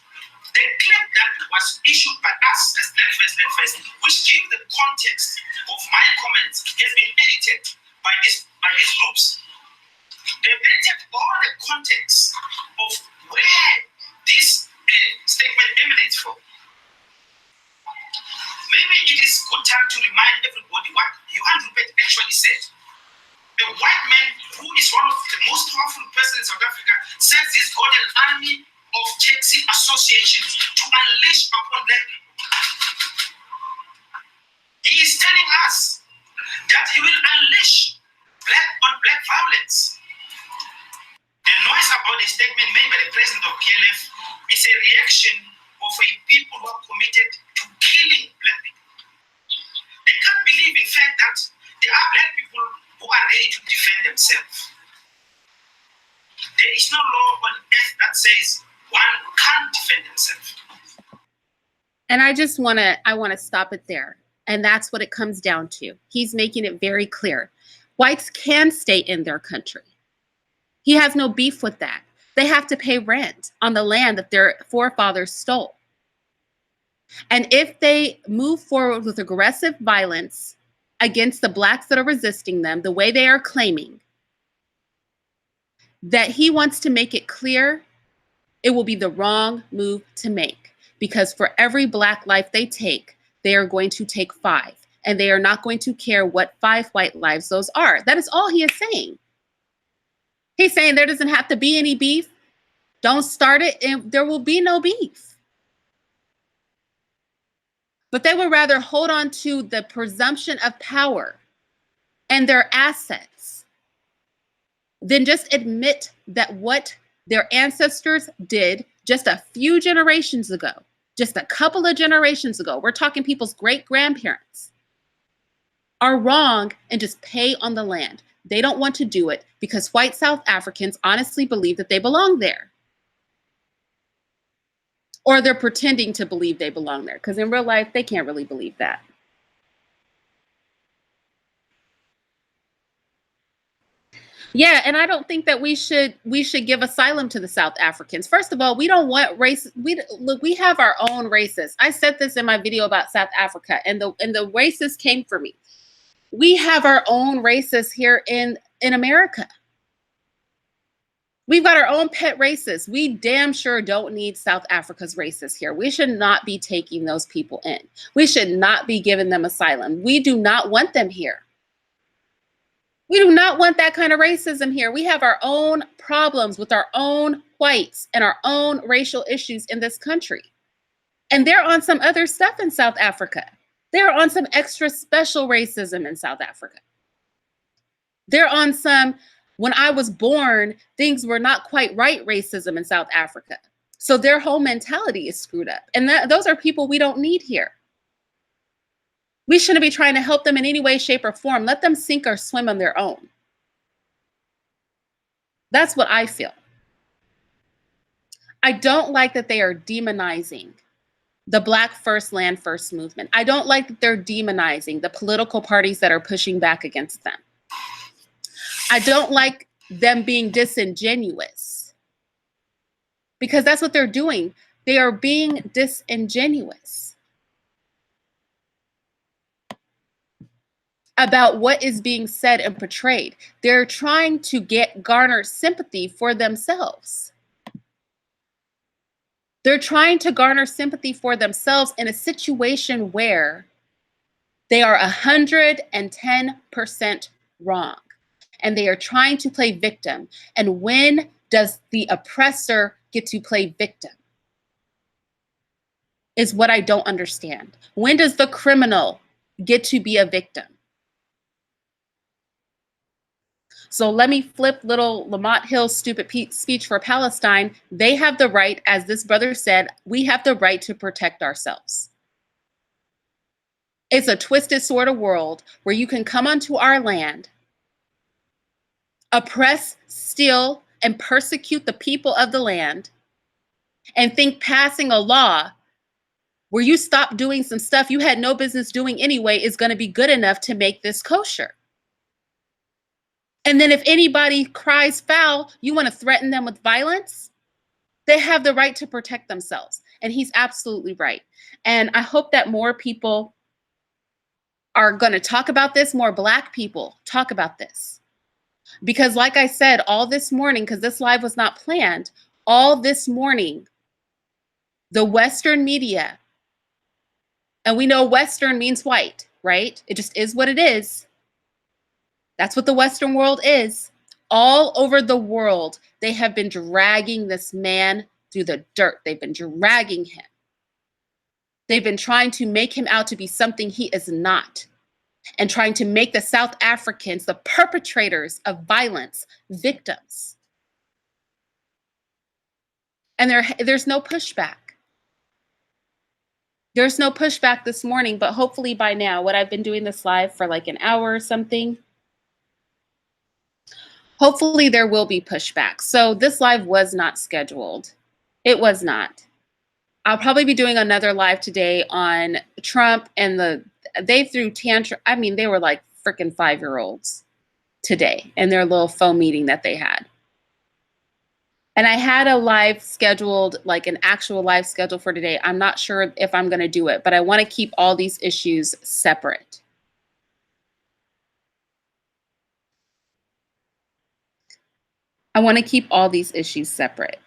the clip that was issued by us as Black Face, which gave the context of my comments, has been edited by these groups. They've edited all the context of where this statement emanates from. Maybe it is good time to remind everybody what Johann Rupert actually said. A white man who is one of the most powerful persons in South Africa says he's got an army of taxi associations to unleash upon black people. He is telling us that he will unleash black violence. The noise about the statement made by the president of KLF is a reaction of a people who are committed to killing black people. They can't believe, in fact, that there are black people who are ready to defend themselves. There is no law on earth that says one can't defend themselves. And I want to stop it there. And that's what it comes down to. He's making it very clear. Whites can stay in their country. He has no beef with that. They have to pay rent on the land that their forefathers stole. And if they move forward with aggressive violence against the blacks that are resisting them, the way they are claiming, that he wants to make it clear, it will be the wrong move to make. Because for every black life they take, they are going to take 5. And they are not going to care what 5 white lives those are. That is all he is saying. He's saying there doesn't have to be any beef. Don't start it and there will be no beef. But they would rather hold on to the presumption of power and their assets than just admit that what their ancestors did just a few generations ago, just a couple of generations ago, we're talking people's great-grandparents, are wrong and just pay on the land. They don't want to do it because white South Africans honestly believe that they belong there. Or they're pretending to believe they belong there, because in real life, they can't really believe that. Yeah, and I don't think that we should give asylum to the South Africans. First of all, we don't want race. We have our own racists. I said this in my video about South Africa, and the racists came for me. We have our own racists here in in America. We've got our own pet racists. We damn sure don't need South Africa's racists here. We should not be taking those people in. We should not be giving them asylum. We do not want them here. We do not want that kind of racism here. We have our own problems with our own whites and our own racial issues in this country. And they're on some other stuff in South Africa. They're on some extra special racism in South Africa. They're on some, when I was born, things were not quite right racism in South Africa. So their whole mentality is screwed up. And those are people we don't need here. We shouldn't be trying to help them in any way, shape, or form. Let them sink or swim on their own. That's what I feel. I don't like that they are demonizing the Black First, Land First movement. I don't like that they're demonizing the political parties that are pushing back against them. I don't like them being disingenuous, because that's what they're doing. They are being disingenuous about what is being said and portrayed. They're trying to garner sympathy for themselves. They're trying to garner sympathy for themselves in a situation where they are 110% wrong. And they are trying to play victim. And when does the oppressor get to play victim? Is what I don't understand. When does the criminal get to be a victim? So let me flip little Lamont Hill's stupid speech for Palestine. They have the right, as this brother said, we have the right to protect ourselves. It's a twisted sort of world where you can come onto our land, oppress, steal, and persecute the people of the land, and think passing a law where you stop doing some stuff you had no business doing anyway is going to be good enough to make this kosher. And then if anybody cries foul, you want to threaten them with violence? They have the right to protect themselves. And he's absolutely right. And I hope that more people are going to talk about this, more Black people talk about this. Because like I said, all this morning, because this live was not planned, all this morning, the Western media, and we know Western means white, right? It just is what it is. That's what the Western world is. All over the world, they have been dragging this man through the dirt. They've been dragging him. They've been trying to make him out to be something he is not, and trying to make the South Africans, the perpetrators of violence, victims. And there's no pushback. There's no pushback this morning, but hopefully by now, what I've been doing this live for like an hour or something, hopefully there will be pushback. So this live was not scheduled. It was not. I'll probably be doing another live today on Trump and they threw tantrum. I mean, they were like freaking 5-year-olds today in their little phone meeting that they had. And I had a live scheduled, like an actual live schedule for today. I'm not sure if I'm going to do it, but I want to keep all these issues separate. I want to keep all these issues separate.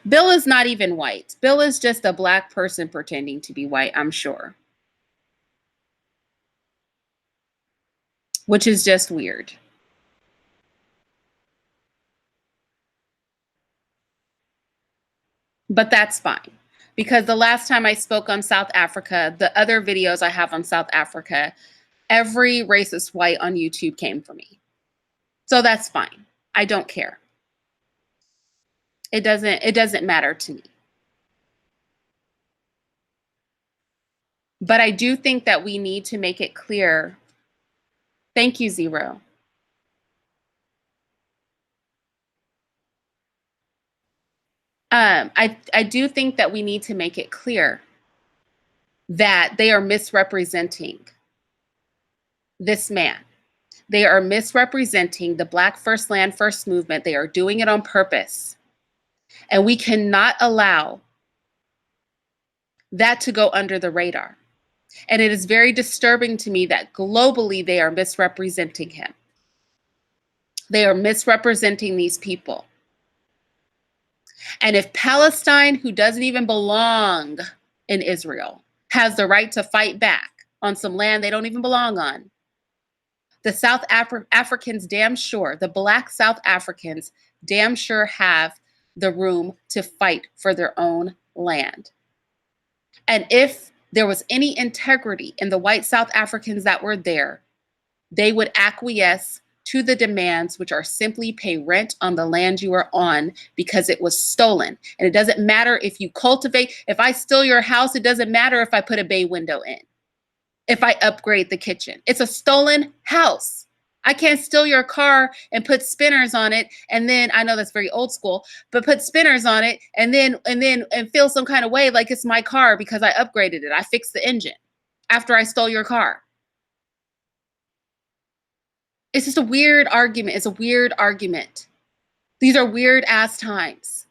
Bill is not even white. Bill is just a Black person pretending to be white, I'm sure. Which is just weird. But that's fine, because the last time I spoke on South Africa, the other videos I have on South Africa, every racist white on YouTube came for me. So that's fine. I don't care. It doesn't matter to me. But I do think that we need to make it clear. Thank you, Zero. I do think that we need to make it clear that they are misrepresenting this man. They are misrepresenting the Black First, Land First movement. They are doing it on purpose. And we cannot allow that to go under the radar. And it is very disturbing to me that globally they are misrepresenting him. They are misrepresenting these people. And if Palestine, who doesn't even belong in Israel, has the right to fight back on some land they don't even belong on, the South Africans damn sure, the Black South Africans damn sure have the room to fight for their own land. And if there was any integrity in the white South Africans that were there, they would acquiesce to the demands, which are simply pay rent on the land you are on because it was stolen. And it doesn't matter if you cultivate, if I steal your house, it doesn't matter if I put a bay window in, if I upgrade the kitchen. It's a stolen house. I can't steal your car and put spinners on it. And then, I know that's very old school, but put spinners on it and feel some kind of way like it's my car because I upgraded it. I fixed the engine after I stole your car. It's just a weird argument. It's a weird argument. These are weird ass times.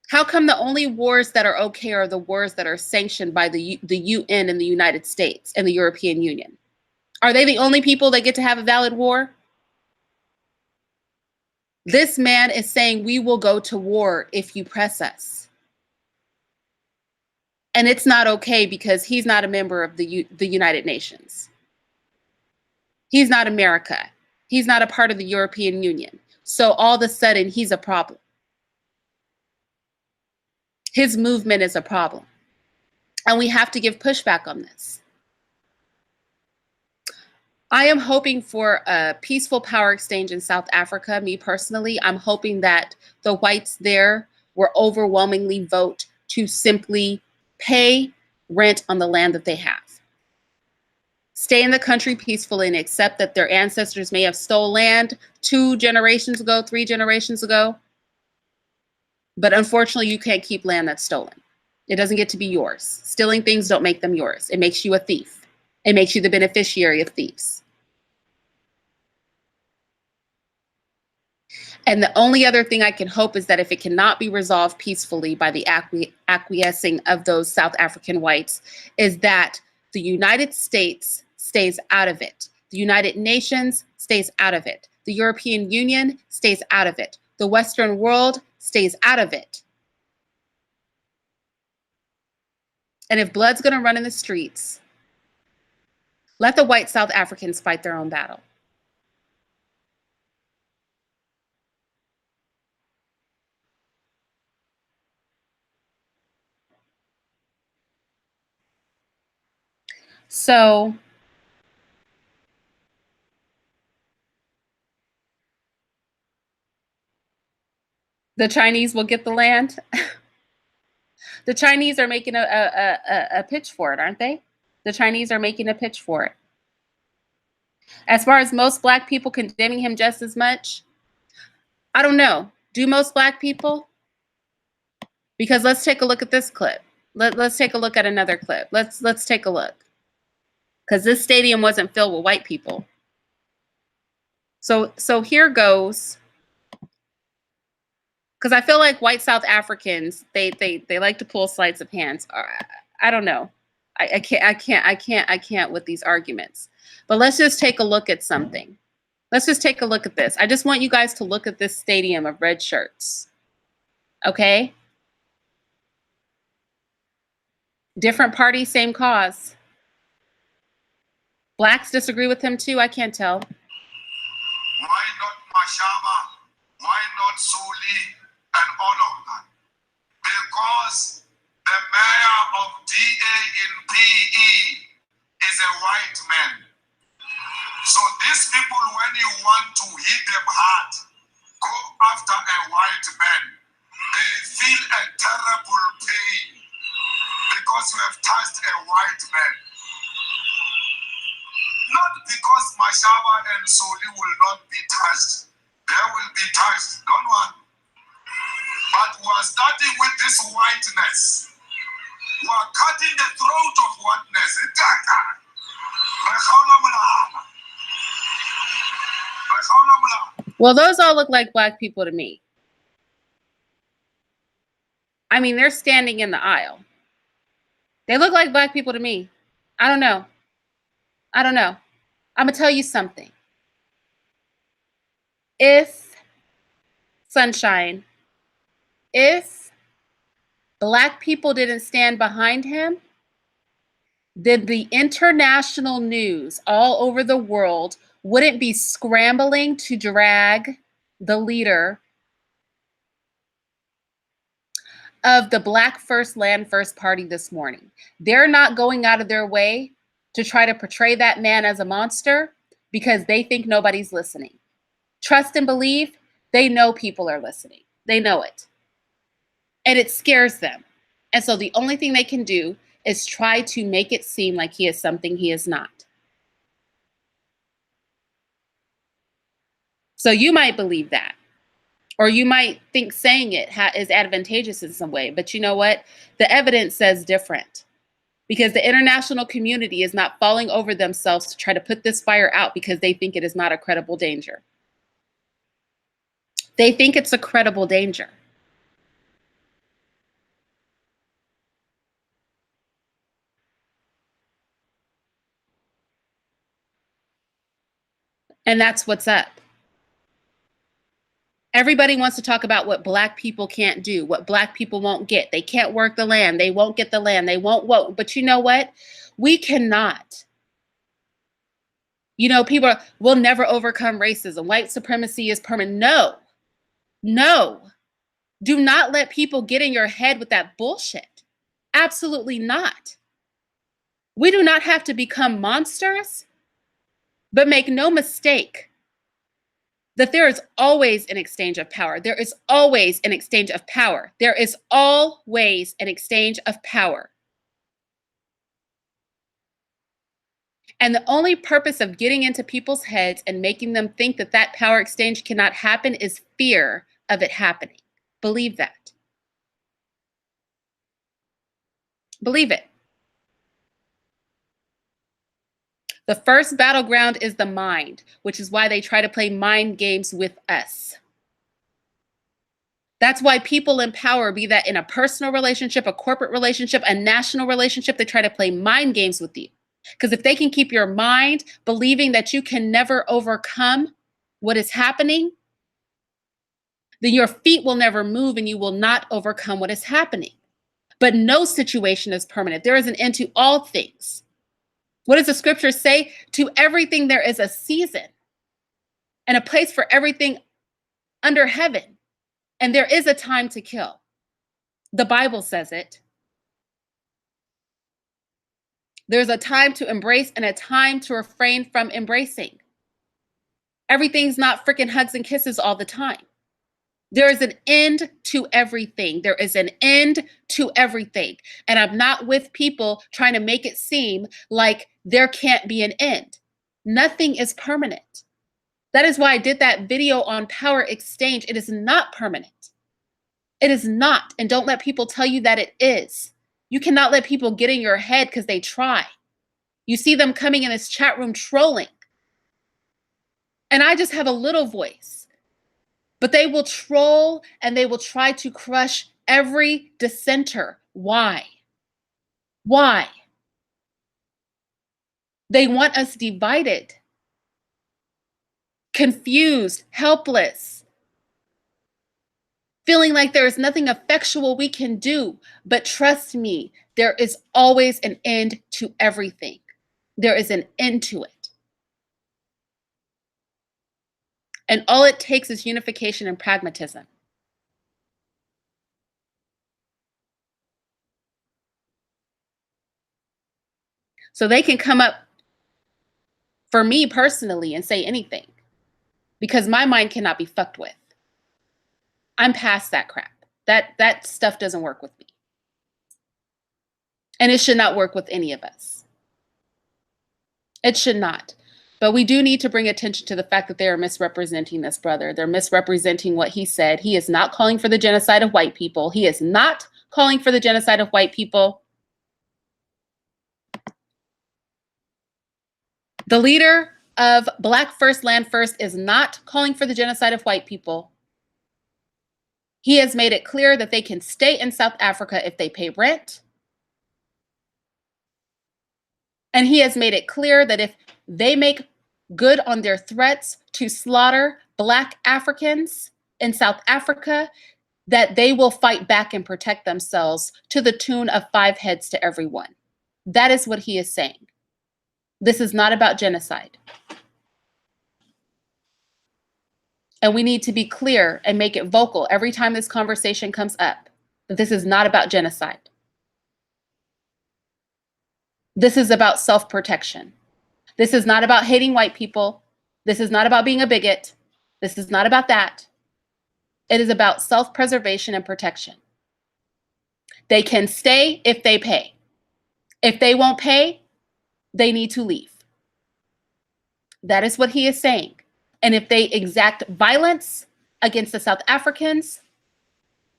How come the only wars that are okay are the wars that are sanctioned by the UN and the United States and the European Union? Are they the only people that get to have a valid war? This man is saying we will go to war if you press us. And it's not okay because he's not a member of the United Nations. He's not America. He's not a part of the European Union. So all of a sudden, he's a problem. His movement is a problem. And we have to give pushback on this. I am hoping for a peaceful power exchange in South Africa. Me personally, I'm hoping that the whites there will overwhelmingly vote to simply pay rent on the land that they have. Stay in the country peacefully and accept that their ancestors may have stole land 2 generations ago, 3 generations ago. But unfortunately, you can't keep land that's stolen. It doesn't get to be yours. Stealing things don't make them yours. It makes you a thief. It makes you the beneficiary of thieves. And the only other thing I can hope is that if it cannot be resolved peacefully by the acquiescing of those South African whites, is that the United States stays out of it. The United Nations stays out of it. The European Union stays out of it. The Western world stays out of it. And if blood's going to run in the streets, let the white South Africans fight their own battle. So the Chinese will get the land. The Chinese are making a pitch for it, aren't they? The Chinese are making a pitch for it. As far as most Black people condemning him just as much, I don't know. Do most Black people? Because let's take a look at this clip. Let's take a look at another clip. Let's take a look. Because this stadium wasn't filled with white people. So here goes. Because I feel like white South Africans, they like to pull sleights of hands. I don't know. I can't with these arguments. But let's just take a look at something. Let's just take a look at this. I just want you guys to look at this stadium of red shirts. Okay? Different party, same cause. Blacks disagree with him too, I can't tell. Why not Mashaba? Why not Suli and all of that? Because the mayor of DA in PE is a white man. So these people, when you want to hit them hard, go after a white man. They feel a terrible pain because you have touched a white man. Not because Mashaba and Soli will not be touched. They will be touched, don't worry. But we are starting with this whiteness. We are cutting the throat of whiteness. Well, those all look like Black people to me. I mean, they're standing in the aisle. They look like black people to me. I don't know. I don't know. I'm going to tell you something. If, Sunshine, if black people didn't stand behind him, then the international news all over the world wouldn't be scrambling to drag the leader of the Black First Land First Party this morning. They're not going out of their way to try to portray that man as a monster because they think nobody's listening. Trust and believe, they know people are listening. They know it. And it scares them. And so the only thing they can do is try to make it seem like he is something he is not. So you might believe that. Or you might think saying it is advantageous in some way. But you know what? The evidence says different. Because the international community is not falling over themselves to try to put this fire out because they think it is not a credible danger. They think it's a credible danger. And that's what's up. Everybody wants to talk about what black people can't do, what black people won't get. They can't work the land. They won't get the land. They won't vote. But you know what? We cannot. You know, people will never overcome racism. White supremacy is permanent. No, no. Do not let people get in your head with that bullshit. Absolutely not. We do not have to become monsters, but make no mistake that there is always an exchange of power. There is always an exchange of power. There is always an exchange of power. And the only purpose of getting into people's heads and making them think that that power exchange cannot happen is fear of it happening. Believe that. Believe it. The first battleground is the mind, which is why they try to play mind games with us. That's why people in power, be that in a personal relationship, a corporate relationship, a national relationship, they try to play mind games with you. Because if they can keep your mind believing that you can never overcome what is happening, then your feet will never move and you will not overcome what is happening. But no situation is permanent. There is an end to all things. What does the scripture say? To everything there is a season and a place for everything under heaven. And there is a time to kill. The Bible says it. There's a time to embrace and a time to refrain from embracing. Everything's not freaking hugs and kisses all the time. There is an end to everything. There is an end to everything. And I'm not with people trying to make it seem like there can't be an end. Nothing is permanent. That is why I did that video on power exchange. It is not permanent. It is not. And don't let people tell you that it is. You cannot let people get in your head because they try. You see them coming in this chat room trolling. And I just have a little voice. But they will troll and they will try to crush every dissenter. Why? Why? They want us divided, confused, helpless, feeling like there is nothing effectual we can do. But trust me, there is always an end to everything. There is an end to it. And all it takes is unification and pragmatism. So they can come up for me personally and say anything because my mind cannot be fucked with. I'm past that crap. That stuff doesn't work with me. And it should not work with any of us. It should not. But we do need to bring attention to the fact that they are misrepresenting this brother. They're misrepresenting what he said. He is not calling for the genocide of white people. He is not calling for the genocide of white people. The leader of Black First Land First is not calling for the genocide of white people. He has made it clear that they can stay in South Africa if they pay rent. And he has made it clear that if they make good on their threats to slaughter Black Africans in South Africa, that they will fight back and protect themselves to the tune of 5 heads to every one. That is what he is saying. This is not about genocide. And we need to be clear and make it vocal every time this conversation comes up that this is not about genocide. This is about self-protection. This is not about hating white people. This is not about being a bigot. This is not about that. It is about self-preservation and protection. They can stay if they pay. If they won't pay, they need to leave. That is what he is saying. And if they exact violence against the South Africans,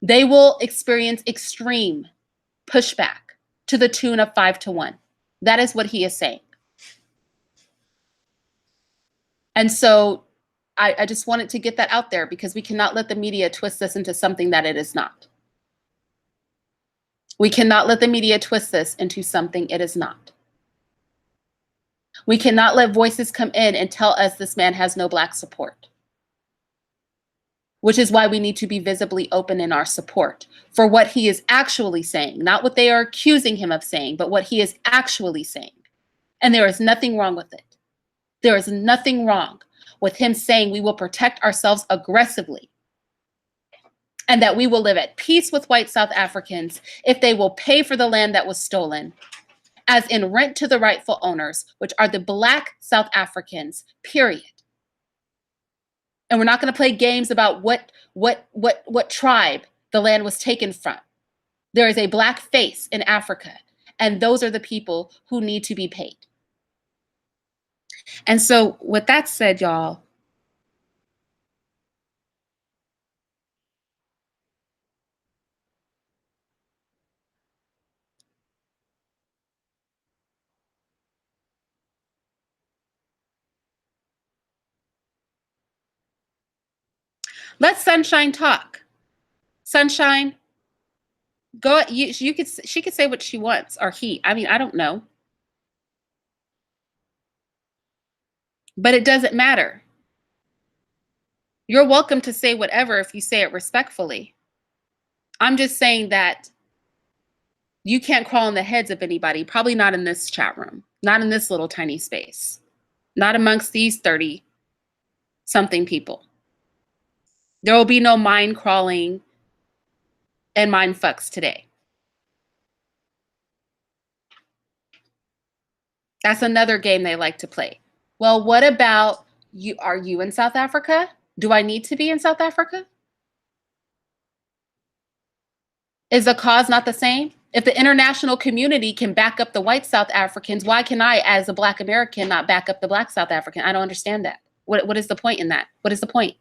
they will experience extreme pushback to the tune of 5 to 1. That is what he is saying. And so I just wanted to get that out there because we cannot let the media twist this into something that it is not. We cannot let the media twist this into something it is not. We cannot let voices come in and tell us this man has no Black support. Which is why we need to be visibly open in our support for what he is actually saying, not what they are accusing him of saying, but what he is actually saying. And there is nothing wrong with it. There is nothing wrong with him saying we will protect ourselves aggressively and that we will live at peace with white South Africans if they will pay for the land that was stolen, as in rent to the rightful owners, which are the Black South Africans, period. And we're not going to play games about what tribe the land was taken from. There is a Black face in Africa, and those are the people who need to be paid. And so with that said, y'all, let Sunshine talk. Sunshine, go. She could say what she wants, or he. I mean, I don't know, but it doesn't matter. You're welcome to say whatever if you say it respectfully. I'm just saying that you can't crawl in the heads of anybody. Probably not in this chat room, not in this little tiny space, not amongst these 30-something people. There will be no mind crawling and mind fucks today. That's another game they like to play. Well, what about you? Are you in South Africa? Do I need to be in South Africa? Is the cause not the same? If the international community can back up the white South Africans, why can I, as a Black American, not back up the Black South African? I don't understand that. What is the point in that? What is the point?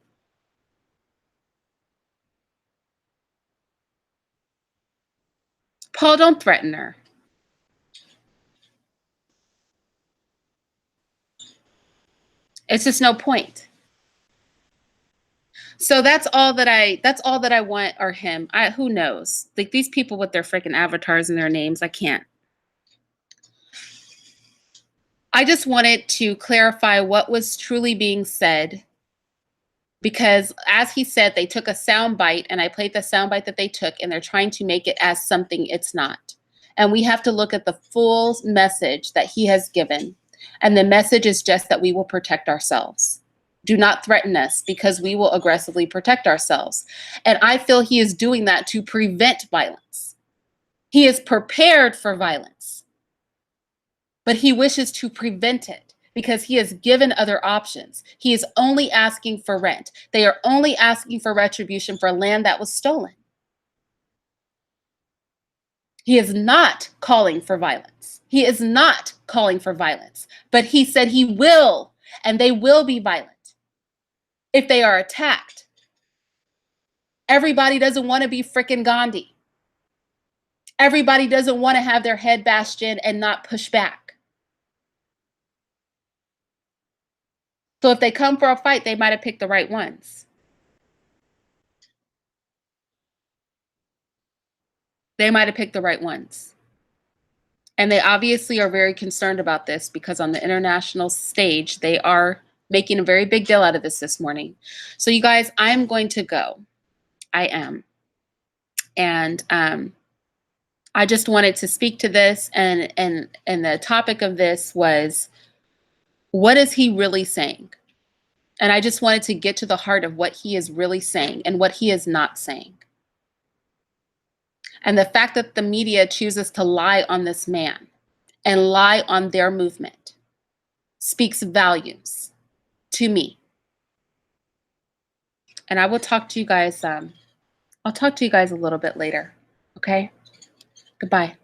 Paul, don't threaten her. It's just no point. So that's all that I want, or him. Who knows? Like these people with their freaking avatars and their names, I can't. I just wanted to clarify what was truly being said, because as he said, they took a sound bite, and I played the sound bite that they took, and they're trying to make it as something it's not. And we have to look at the full message that he has given. And the message is just that we will protect ourselves. Do not threaten us, because we will aggressively protect ourselves. And I feel he is doing that to prevent violence. He is prepared for violence, but he wishes to prevent it because he has given other options. He is only asking for rent. They are only asking for retribution for land that was stolen. He is not calling for violence. He is not calling for violence, but he said he will, and they will be violent if they are attacked. Everybody doesn't want to be frickin' Gandhi. Everybody doesn't want to have their head bashed in and not push back. So if they come for a fight, they might have picked the right ones. They might have picked the right ones. And they obviously are very concerned about this because on the international stage, they are making a very big deal out of this morning. So you guys, I'm going to go. I am. And I just wanted to speak to this, and the topic of this was, what is he really saying? And I just wanted to get to the heart of what he is really saying and what he is not saying. And the fact that the media chooses to lie on this man and lie on their movement speaks volumes to me. And I will talk to you guys, I'll talk to you guys a little bit later. Okay? Goodbye.